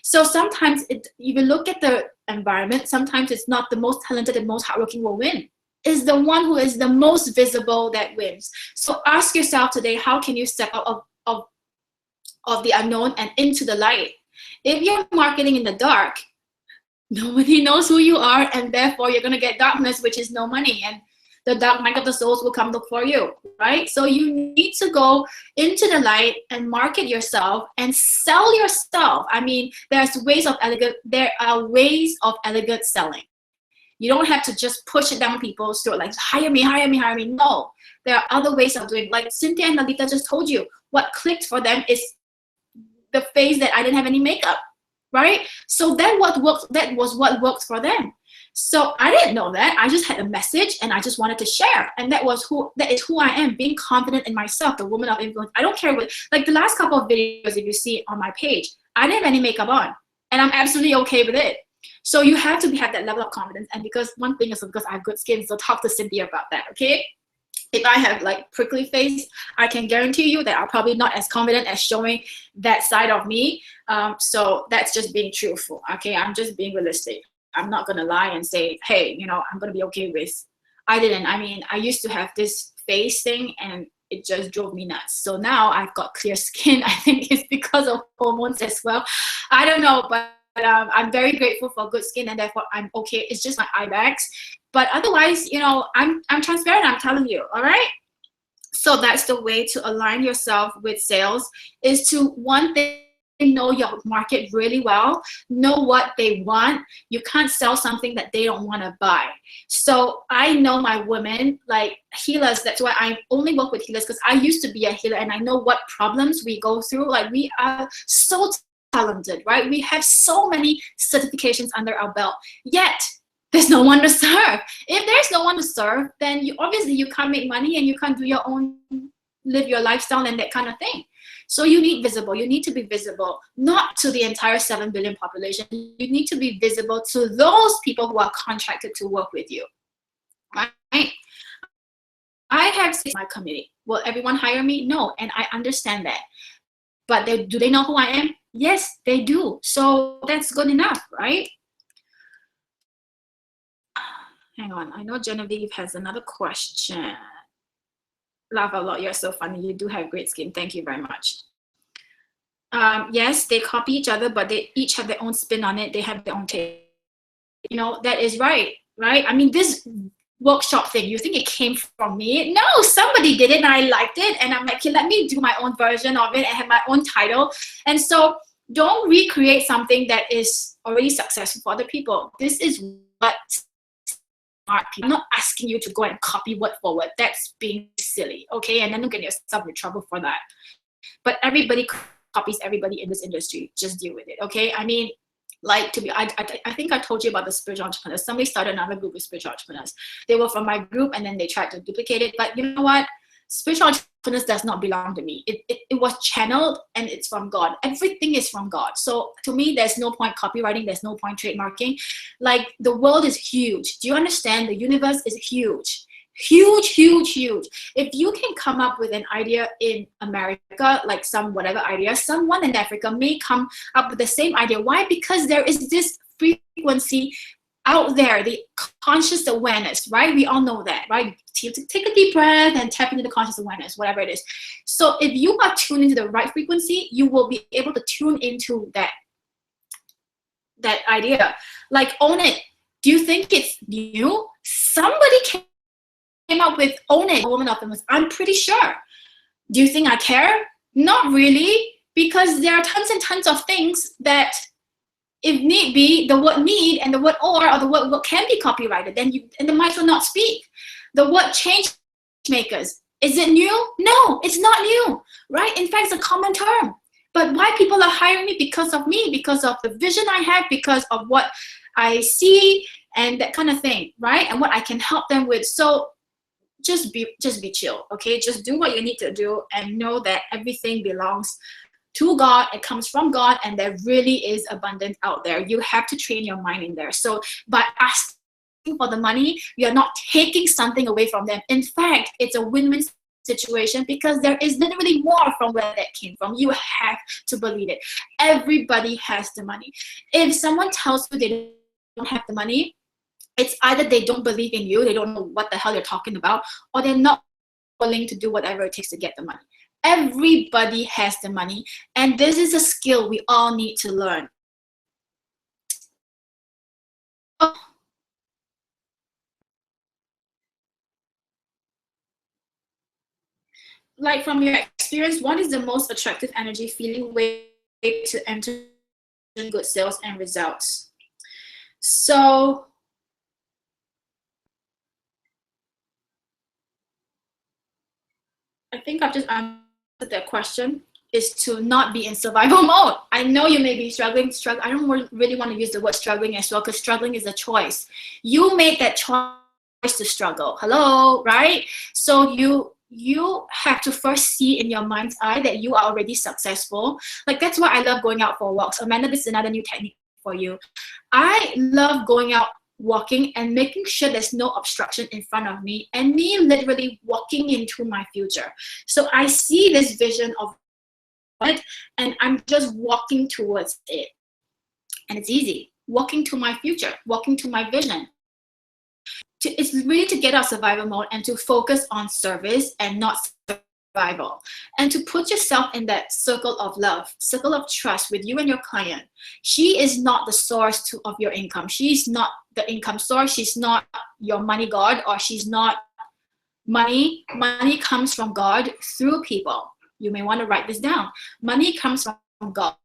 So sometimes if you look at the environment, sometimes it's not the most talented and most hardworking will win. It's the one who is the most visible that wins. So ask yourself today, how can you step out of the unknown and into the light? If you're marketing in the dark, nobody knows who you are, and therefore you're going to get darkness, which is no money, and the dark night of the souls will come look for you, right? So you need to go into the light and market yourself and sell yourself. I mean, there are ways of elegant selling. You don't have to just push it down people's throat, like hire me. No, there are other ways of doing it. Like Cynthia and Lalita just told you, what clicked for them is the face that I didn't have any makeup, right? So that was what worked for them. So I didn't know that. I just had a message and I just wanted to share. And that is who I am, being confident in myself, the woman of influence. I don't care what, like the last couple of videos, if you see on my page, I didn't have any makeup on and I'm absolutely okay with it. So you have to have that level of confidence. And because one thing is because I have good skin, so talk to Cynthia about that, okay? If I have like prickly face, I can guarantee you that I'm probably not as confident as showing that side of me. So that's just being truthful, okay? I'm just being realistic. I'm not gonna lie and say, hey, I'm gonna be okay with, I used to have this face thing and it just drove me nuts. So now I've got clear skin. I think it's because of hormones as well. I don't know, but I'm very grateful for good skin and therefore I'm okay. It's just my eye bags. But otherwise, I'm transparent, I'm telling you, all right? So that's the way to align yourself with sales, is to, one thing know your market really well, know what they want. You can't sell something that they don't want to buy. So I know my women, like healers, that's why I only work with healers, because I used to be a healer and I know what problems we go through. Like, we are so talented, right? We have so many certifications under our belt, yet there's no one to serve. If there's no one to serve, then obviously you can't make money and you can't do your own, live your lifestyle and that kind of thing. So you need visible. You need to be visible, not to the entire 7 billion population. You need to be visible to those people who are contracted to work with you, right? I have said my committee. Will everyone hire me? No, and I understand that. But do they know who I am? Yes, they do. So that's good enough, right? Hang on. I know Genevieve has another question. Laugh a lot. You're so funny. You do have great skin. Thank you very much. Yes, they copy each other, but they each have their own spin on it. They have their own take. You know, that is right, right? I mean, this workshop thing, you think it came from me? No, somebody did it and I liked it. And I'm like, okay, let me do my own version of it and have my own title. And so don't recreate something that is already successful for other people. This is what smart people. I'm not asking you to go and copy word for word. That's being silly, okay? And then don't get yourself in trouble for that. But everybody copies everybody in this industry. Just deal with it, okay? I mean, like, I think I told you about the spiritual entrepreneurs. Somebody started another group with spiritual entrepreneurs. They were from my group and then they tried to duplicate it. But you know what? Spiritual entrepreneurs does not belong to me. It was channeled and it's from God. Everything is from God. So to me, there's no point copywriting. There's no point trademarking. Like, the world is huge. Do you understand? The universe is huge. Huge, huge, huge. If you can come up with an idea in America, like some whatever idea, someone in Africa may come up with the same idea. Why? Because there is this frequency out there, the conscious awareness, right? We all know that, right? Take a deep breath and tap into the conscious awareness, whatever it is. So if you are tuned into the right frequency, you will be able to tune into that idea. Like, own it. Do you think it's new? Somebody came up with Own It, Woman of Influence. I'm pretty sure. Do you think I care? Not really, because there are tons and tons of things that, if need be, the word need and the word or the word what can be copyrighted, then they might as well not speak. The word change makers, is it new? No, it's not new, right? In fact, it's a common term. But why people are hiring me? Because of me, because of the vision I have, because of what I see and that kind of thing, right? And what I can help them with. So just be chill, okay? Just do what you need to do and know that everything belongs to God. It comes from God, and there really is abundance out there. You have to train your mind in there. So by asking for the money, you're not taking something away from them. In fact, it's a win-win situation, because there is literally more from where that came from. You have to believe it. Everybody has the money. If someone tells you they don't have the money, it's either they don't believe in you, they don't know what the hell you're talking about, or they're not willing to do whatever it takes to get the money. Everybody has the money, and this is a skill we all need to learn. Like, from your experience, what is the most attractive energy feeling way to enter good sales and results? So I think I've just answered that question, is to not be in survival mode. I know you may be struggling. I don't really want to use the word struggling as well, because struggling is a choice. You made that choice to struggle. Hello, right? So you have to first see in your mind's eye that you are already successful. Like, that's why I love going out for walks. Amanda, this is another new technique for you. I love going out, walking, and making sure there's no obstruction in front of me, and me literally walking into my future. So I see this vision of it, and I'm just walking towards it. And it's easy. Walking to my future, walking to my vision. It's really to get out of survival mode and to focus on service and not survival. And to put yourself in that circle of love, circle of trust with you and your client. She is not the source of your income. She's not the income source. She's not your money god, or she's not money. Money comes from God through people. You may want to write this down. Money comes from God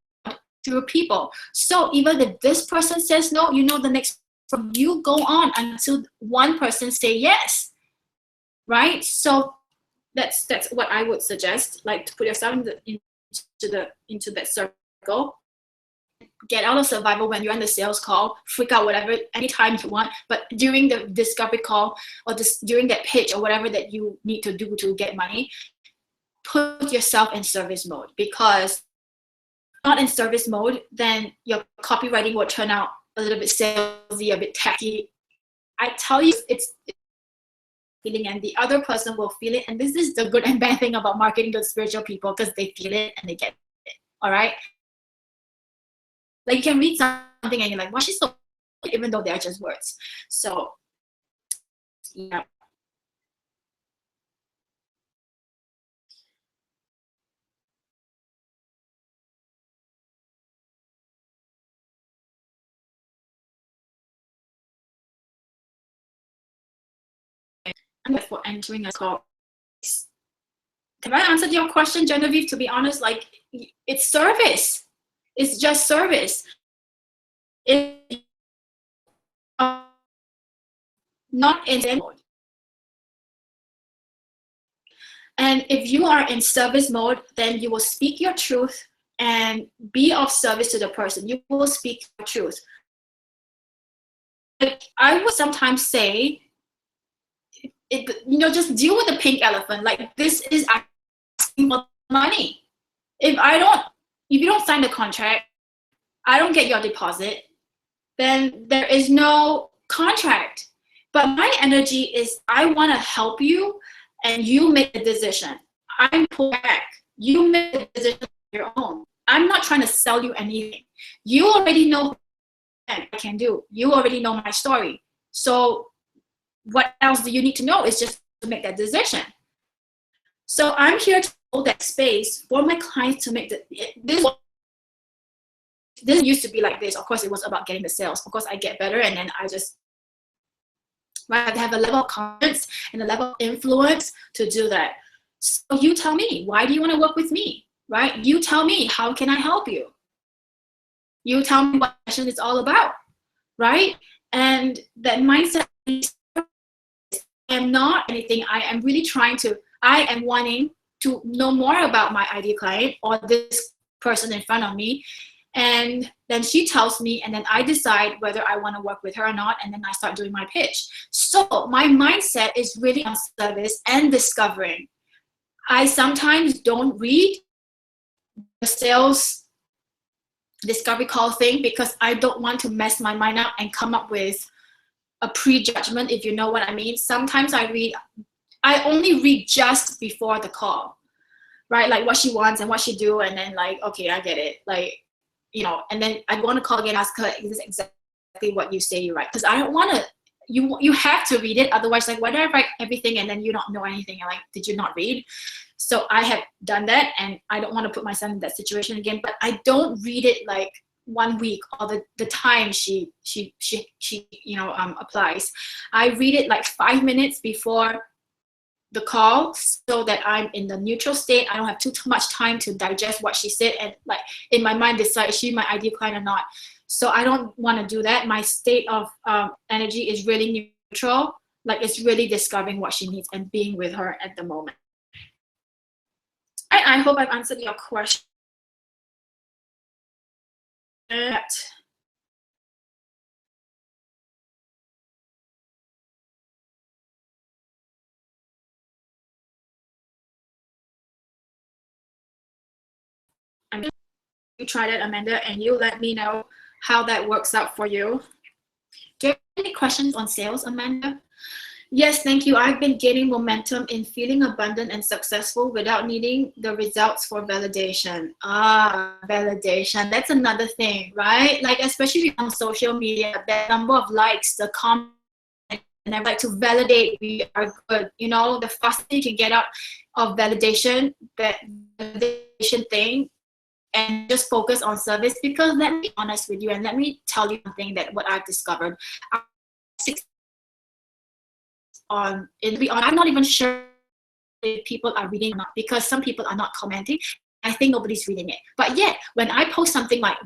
through people. So even if this person says no, you know the next from you go on until one person say yes, right? So that's what I would suggest, like to put yourself into that circle. Get out of survival when you're on the sales call, freak out whatever anytime you want, but during the discovery call or during that pitch or whatever that you need to do to get money, put yourself in service mode, because not in service mode, then your copywriting will turn out a little bit salesy, a bit tacky. I tell you, it's feeling, and the other person will feel it. And this is the good and bad thing about marketing to spiritual people, because they feel it and they get it. All right. Like you can read something and you're like, why she's so, even though they're just words. So yeah. For entering a call. Have I answered your question, Genevieve? To be honest, like it's service. It's just service. It's not in mode. And if you are in service mode, then you will speak your truth and be of service to the person. You will speak your truth. Like I would sometimes say, just deal with the pink elephant. Like this is asking for money. If you don't sign the contract, I don't get your deposit, then there is no contract. But my energy is I want to help you and you make the decision. I'm pulled back. You make the decision on your own. I'm not trying to sell you anything. You already know what I can do. You already know my story. So what else do you need to know? Is just to make that decision. So I'm here to hold that space for my clients to make this used to be like this. Of course, it was about getting the sales. Of course, I get better, and then I just have a level of confidence and a level of influence to do that. So you tell me, why do you want to work with me, right? You tell me, how can I help you? You tell me what passion is all about, right? And that mindset, I am not anything. I am wanting to know more about my ideal client or this person in front of me. And then she tells me, and then I decide whether I want to work with her or not, and then I start doing my pitch. So my mindset is really on service and discovering. I sometimes don't read the sales discovery call thing because I don't want to mess my mind up and come up with a prejudgment, if you know what I mean. Sometimes I only read just before the call, right? Like what she wants and what she do, and then like, okay, I get it. Like, and then I go on a call again, ask her, is this exactly what you say you write? Because I don't want to, you have to read it. Otherwise, like, why do I write everything and then you don't know anything? You're like, did you not read? So I have done that, and I don't want to put myself in that situation again, but I don't read it like 1 week or the time she applies. I read it like 5 minutes before the call, so that I'm in the neutral state. I don't have too much time to digest what she said and like in my mind decide is she my ideal client or not. So I don't want to do that. My state of energy is really neutral. Like it's really discovering what she needs and being with her at the moment. I hope I've answered your question. You try that, Amanda, and you let me know how that works out for you. Do you have any questions on sales, Amanda? Yes, thank you. I've been gaining momentum in feeling abundant and successful without needing the results for validation. Validation. That's another thing, right? Like, especially on social media, the number of likes, the comments, and I like to validate we are good. The faster you can get out of validation, that validation thing, and just focus on service. Because let me be honest with you, and let me tell you something that what I've discovered. I'm not even sure if people are reading or not, because some people are not commenting, I think nobody's reading it. But yet, when I post something like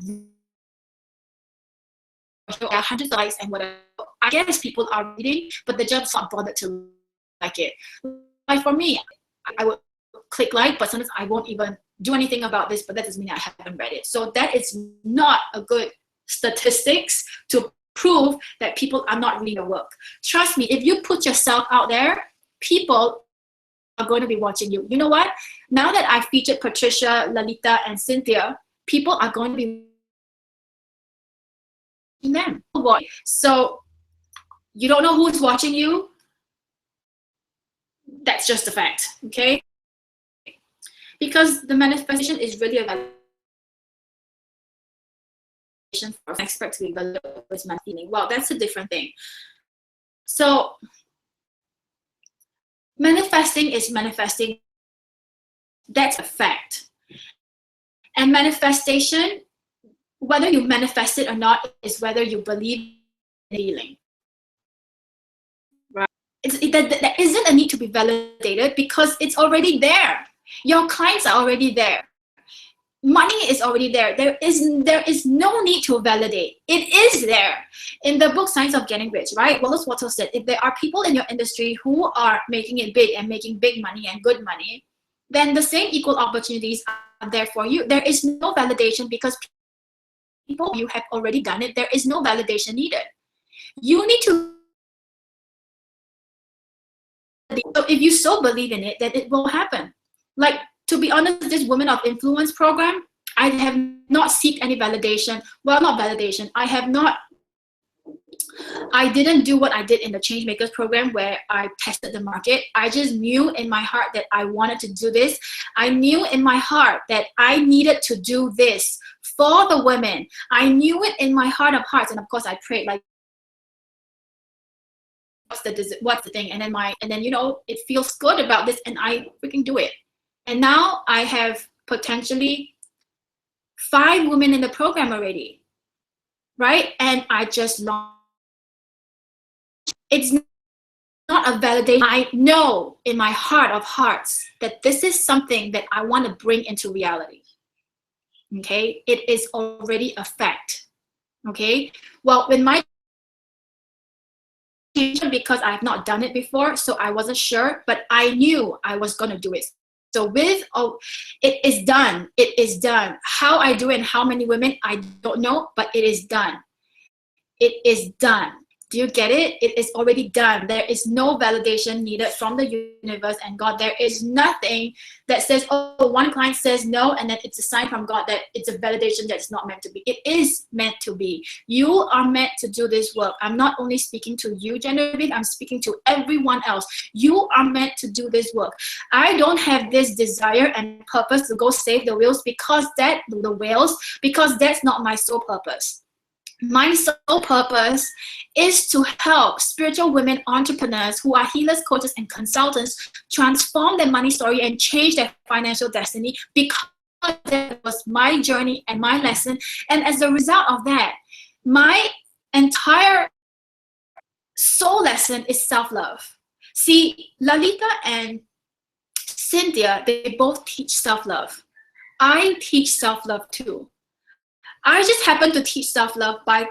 hundreds of likes and whatever, I guess people are reading, but they're just not bothered to like it. Like for me, I would click like, but sometimes I won't even do anything about this, but that doesn't mean I haven't read it. So that is not a good statistics to prove that people are not reading the work. Trust me, if you put yourself out there, people are going to be watching you. You know what? Now that I featured Patricia, Lalita, and Cynthia, people are going to be watching them. So you don't know who's watching you. That's just a fact, okay? Because the manifestation is really a validation for an expert to evaluate what's my feeling. Well, that's a different thing. So manifesting is manifesting. That's a fact. And manifestation, whether you manifest it or not, is whether you believe in healing. Right? There isn't a need to be validated because it's already there. Your clients are already there. Money is already there. There is no need to validate. It is there. In the book Science of Getting Rich, right? Wallace Wattles said, if there are people in your industry who are making it big and making big money and good money, then the same equal opportunities are there for you. There is no validation because people, you have already done it. There is no validation needed. You need to. So if you so believe in it, then it will happen. Like, to be honest, this Women of Influence program, I have not sought any validation. Well, not validation. I didn't do what I did in the Changemakers program where I tested the market. I just knew in my heart that I wanted to do this. I knew in my heart that I needed to do this for the women. I knew it in my heart of hearts. And of course I prayed like, what's the thing? And then, you know, it feels good about this and I freaking do it. And now I have potentially 5 women in the program already, right? And I just launched. It's not a validation. I know in my heart of hearts that this is something that I want to bring into reality, okay? It is already a fact, okay? Well, with my because I have not done it before, so I wasn't sure, but I knew I was going to do it. So it is done. It is done. How I do it and how many women, I don't know, but it is done. It is done. Do you get it? It is already done. There is no validation needed from the universe and God. There is nothing that says, oh, one client says no, and then it's a sign from God that it's a validation that it's not meant to be. It is meant to be. You are meant to do this work. I'm not only speaking to you, Genevieve, I'm speaking to everyone else. You are meant to do this work. I don't have this desire and purpose to go save the whales because that's not my sole purpose. My sole purpose is to help spiritual women entrepreneurs who are healers, coaches, and consultants transform their money story and change their financial destiny because that was my journey and my lesson. And as a result of that, my entire soul lesson is self-love. See, Lalita and Cynthia, they both teach self-love. I teach self-love too. I just happen to teach self-love by,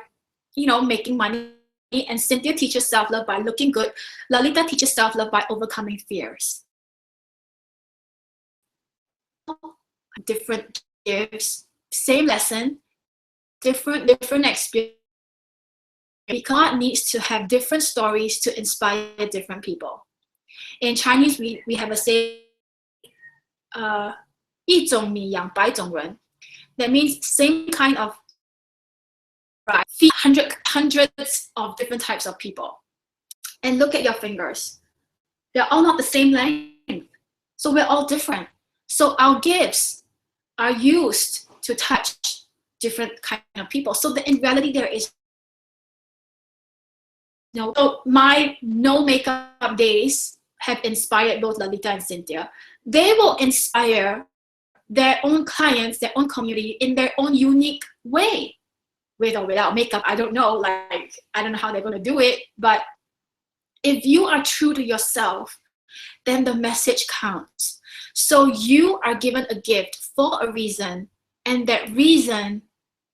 you know, making money, and Cynthia teaches self-love by looking good. Lalita teaches self-love by overcoming fears. Different gifts, same lesson, different experience. God needs to have different stories to inspire different people. In Chinese, we have a saying, 一种米养百种人. That means same kind of right, feed hundreds of different types of people. And look at your fingers. They're all not the same length. So we're all different. So our gifts are used to touch different kind of people. So in reality, there is no. So my no makeup days have inspired both Lalita and Cynthia. They will inspire their own clients, their own community in their own unique way, with or without makeup. I don't know, like, I don't know how they're going to do it, but if you are true to yourself, then the message counts. So you are given a gift for a reason, and that reason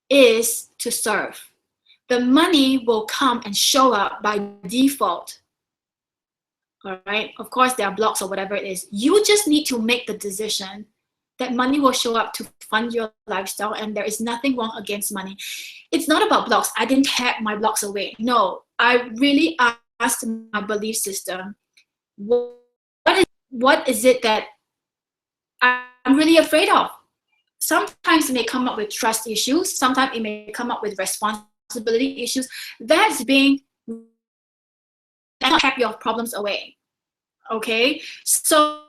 is to serve. The money will come and show up by default. All right. Of course, there are blocks or whatever it is. You just need to make the decision that money will show up to fund your lifestyle, and there is nothing wrong against money. It's not about blocks. I didn't hack my blocks away. No, I really asked my belief system, what is it that I'm really afraid of? Sometimes it may come up with trust issues. Sometimes it may come up with responsibility issues. That's being not hack your problems away. Okay, so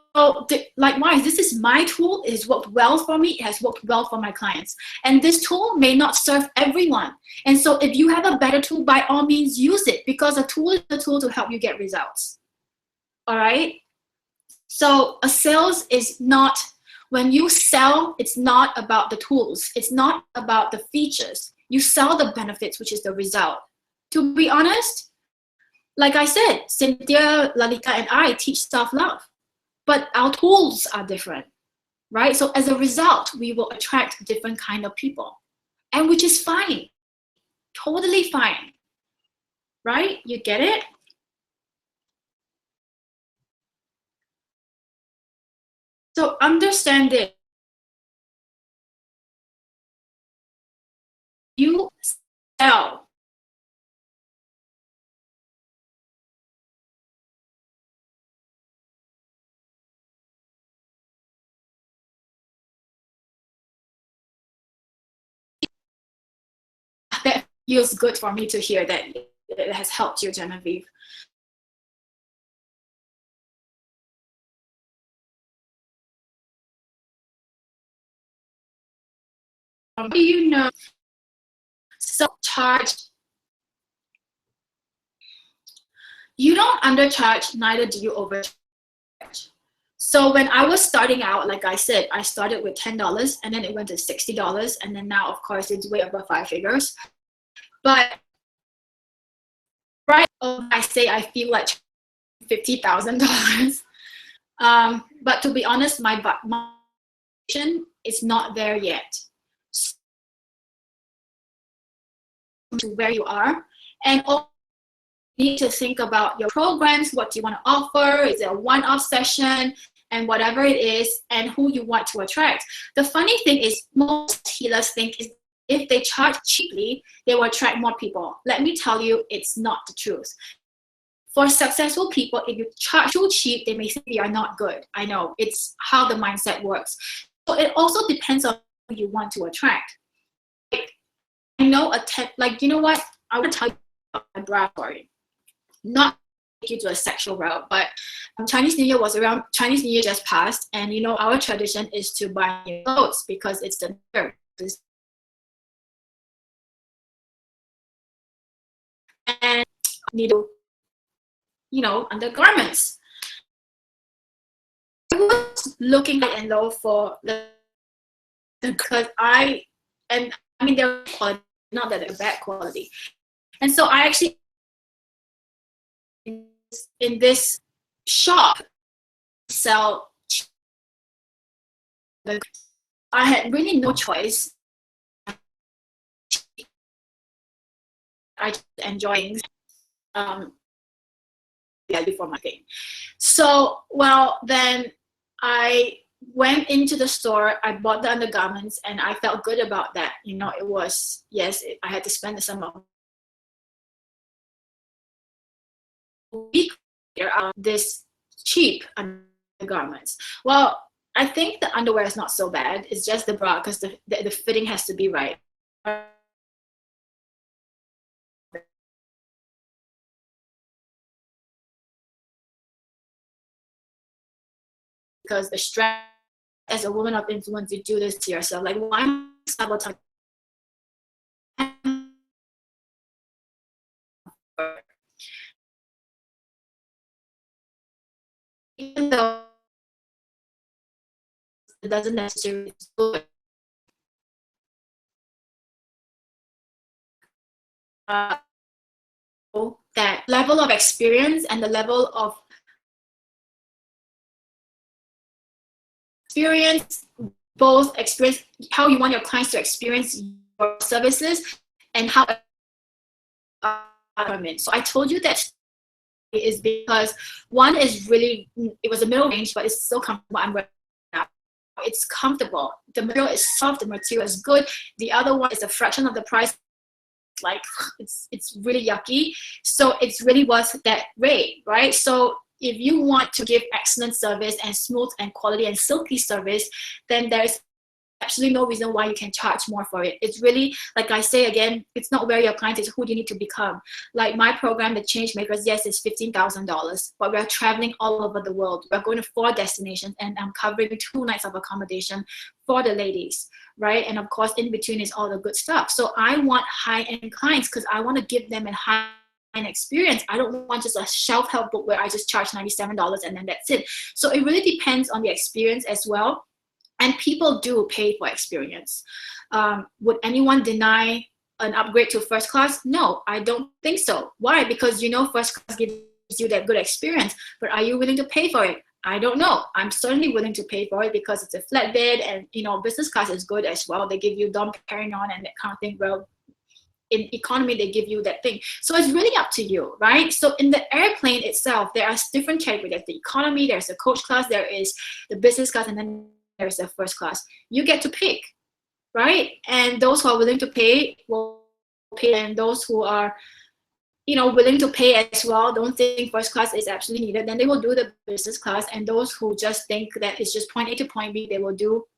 likewise, this is my tool. It has worked well for me. It has worked well for my clients. And this tool may not serve everyone. And so if you have a better tool, by all means use it, because a tool is a tool to help you get results. All right. So a sales is not, when you sell, it's not about the tools. It's not about the features. You sell the benefits, which is the result. To be honest, like I said, Cynthia, Lalika, and I teach self-love, but our tools are different, right? So as a result, we will attract different kind of people, and which is fine, totally fine, right? You get it? So understand it. You sell. That feels good for me to hear that it has helped you, Genevieve. Do you know, self-charge, you don't undercharge, neither do you overcharge. So when I was starting out, like I said, I started with $10 and then it went to $60, and then now, of course, it's way above 5 figures. But right, I say I feel like $50,000. But to be honest, my vision is not there yet. To where you are, and also you need to think about your programs, what do you want to offer, is it a one-off session, and whatever it is, and who you want to attract. The funny thing is, most healers think is if they charge cheaply, they will attract more people. Let me tell you, it's not the truth. For successful people, if you charge too cheap, they may say you are not good. I know, it's how the mindset works. So it also depends on who you want to attract. I know like, you know what? I will tell you about my bra story. Not take you to a sexual route, but Chinese New Year was around, Chinese New Year just passed, and you know, our tradition is to buy new clothes because it's the third. And need to, you know, undergarments. I was looking high and low for because I mean, they're quality, not that they're bad quality. And so I actually, in this shop, sell, I had really no choice. I just enjoying yeah, before my thing. So, well, then I went into the store, I bought the undergarments, and I felt good about that. You know, it was, yes, I had to spend the summer. This cheap undergarments. Well, I think the underwear is not so bad. It's just the bra, because the fitting has to be right. Because the stress, as a woman of influence, you do this to yourself. Like, why am I sabotaging? Even though it doesn't necessarily good. That level of experience and the level of experience, both experience how you want your clients to experience your services and how. So I told you that is because one is really, it was a middle range, but it's so comfortable. I'm wearing now. It's comfortable. The material is soft. The material is good. The other one is a fraction of the price. Like it's really yucky. So it's really worth that rate, right? So if you want to give excellent service and smooth and quality and silky service, then there's absolutely no reason why you can charge more for it. It's really, like I say again, it's not where your client is, who do you need to become. Like my program, the Change Makers, yes, it's $15,000, but we're traveling all over the world. We're going to 4 destinations, and I'm covering 2 nights of accommodation for the ladies, right? And of course, in between is all the good stuff. So I want high-end clients because I want to give them a high-end experience. I don't want just a self-help book where I just charge $97 and then that's it. So it really depends on the experience as well. And people do pay for experience. Would anyone deny an upgrade to first class? No, I don't think so. Why? Because you know first class gives you that good experience, but are you willing to pay for it? I don't know. I'm certainly willing to pay for it because it's a flat bed, and you know business class is good as well. They give you Dom Perignon and that kind of thing. Well, in economy they give you that thing. So it's really up to you, right? So in the airplane itself, there are different categories. There's the economy, there's the coach class, there is the business class, and then there's the first class. You get to pick, right? And those who are willing to pay will pay, and those who are, you know, willing to pay as well, don't think first class is absolutely needed, then they will do the business class. And those who just think that it's just point A to point B, they will do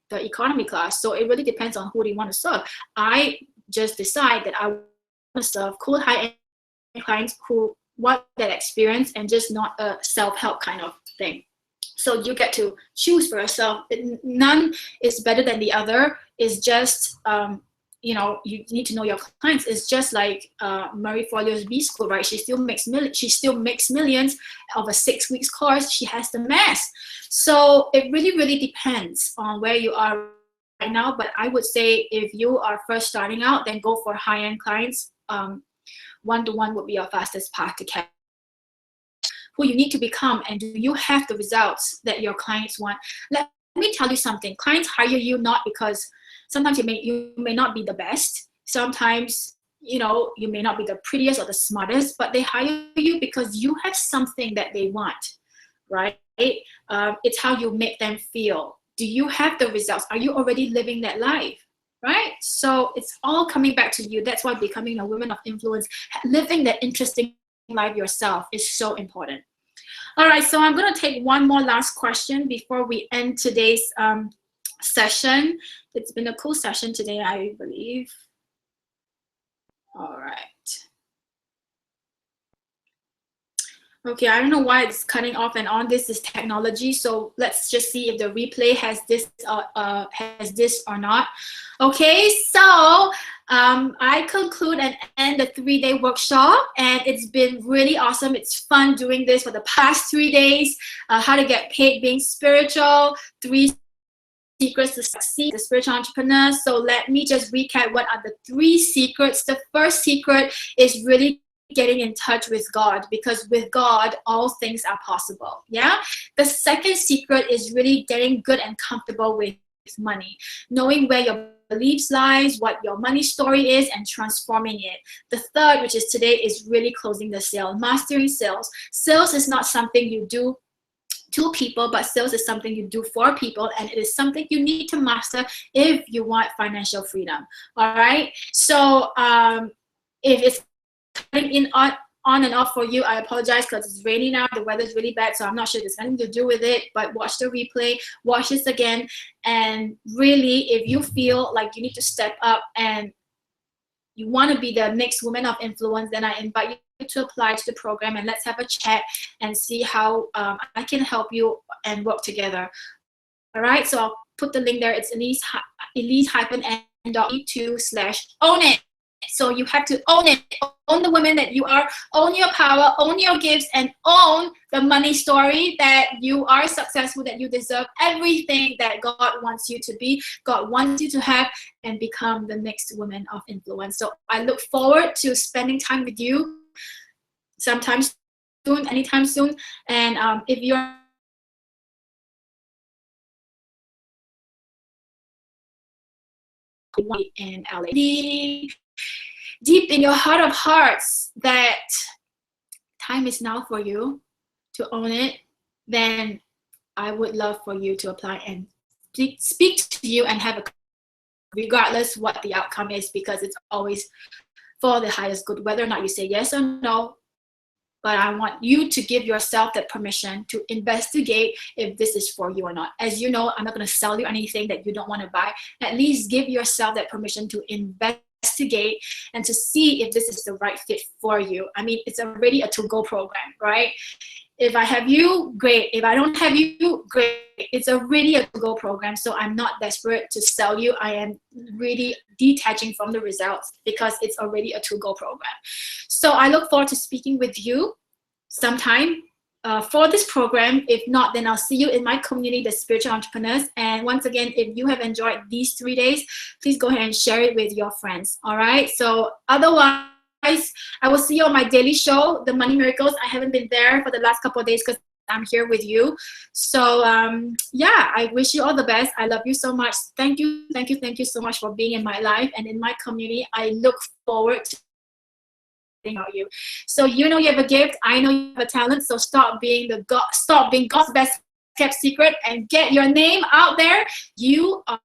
the economy class. So it really depends on who do you want to serve. I just decide that I want to serve cool high-end clients who want that experience and just not a self-help kind of thing. So you get to choose for yourself. None is better than the other. It's just, you know, you need to know your clients. It's just like Marie Forleo's B School, right? She still makes millions of a 6 weeks course. She has the mass. So it really, really depends on where you are right now. But I would say if you are first starting out, then go for high-end clients. One-to-one would be your fastest path to catch who you need to become, and do you have the results that your clients want. Let me tell you something. Clients hire you not because sometimes you may not be the best. Sometimes, you know, you may not be the prettiest or the smartest, but they hire you because you have something that they want, right? It's how you make them feel. Do you have the results? Are you already living that life? Right? So it's all coming back to you. That's why becoming a woman of influence, living that interesting life yourself is so important. All right, so I'm going to take one more last question before we end today's session. It's been a cool session today, I believe. All right. Okay, I don't know why it's cutting off and on. This is technology, so let's just see if the replay has this or not. Okay, so I conclude and end the 3-day workshop, and it's been really awesome. It's fun doing this for the past 3 days. How to get paid being spiritual, 3 secrets to succeed, the spiritual entrepreneur. So let me just recap what are the 3 secrets. The first secret is really getting in touch with God, because with God all things are possible. Yeah. The second secret is really getting good and comfortable with money, knowing where your beliefs lies, what your money story is, and transforming it. The third, which is today, is really closing the sale, mastering sales. Sales is not something you do to people, but sales is something you do for people, and it is something you need to master if you want financial freedom. All right. So if it's cutting in on and off for you, I apologize because it's raining now. The weather's really bad, so I'm not sure there's anything to do with it, but watch the replay, watch this again, and really, if you feel like you need to step up and you want to be the next woman of influence, then I invite you to apply to the program, and let's have a chat and see how I can help you and work together. All right, so I'll put the link there. It's elise-n.e2/own it. So you have to own it. Own the woman that you are. Own your power. Own your gifts. And own the money story that you are successful, that you deserve everything that God wants you to be, God wants you to have, and become the next woman of influence. So I look forward to spending time with you sometime soon, anytime soon. And if you're in LA. Deep in your heart of hearts that time is now for you to own it, then I would love for you to apply and speak to you and have a, regardless what the outcome is, because it's always for the highest good, whether or not you say yes or no. But I want you to give yourself that permission to investigate if this is for you or not. As you know, I'm not going to sell you anything that you don't want to buy. At least give yourself that permission to investigate and to see if this is the right fit for you. I mean, it's already a to-go program, right? If I have you, great. If I don't have you, great. It's already a to-go program, so I'm not desperate to sell you. I am really detaching from the results because it's already a to-go program. So I look forward to speaking with you sometime for this program. If not, then I'll see you in my community, the Spiritual Entrepreneurs. And once again, if you have enjoyed these 3 days, please go ahead and share it with your friends. All right? So otherwise, I will see you on my daily show, The Money Miracles. I haven't been there for the last couple of days because I'm here with you. So yeah, I wish you all the best. I love you so much. Thank you so much for being in my life and in my community. I look forward to about you. So you know you have a gift. I know you have a talent. So stop being God's best kept secret and get your name out there. You are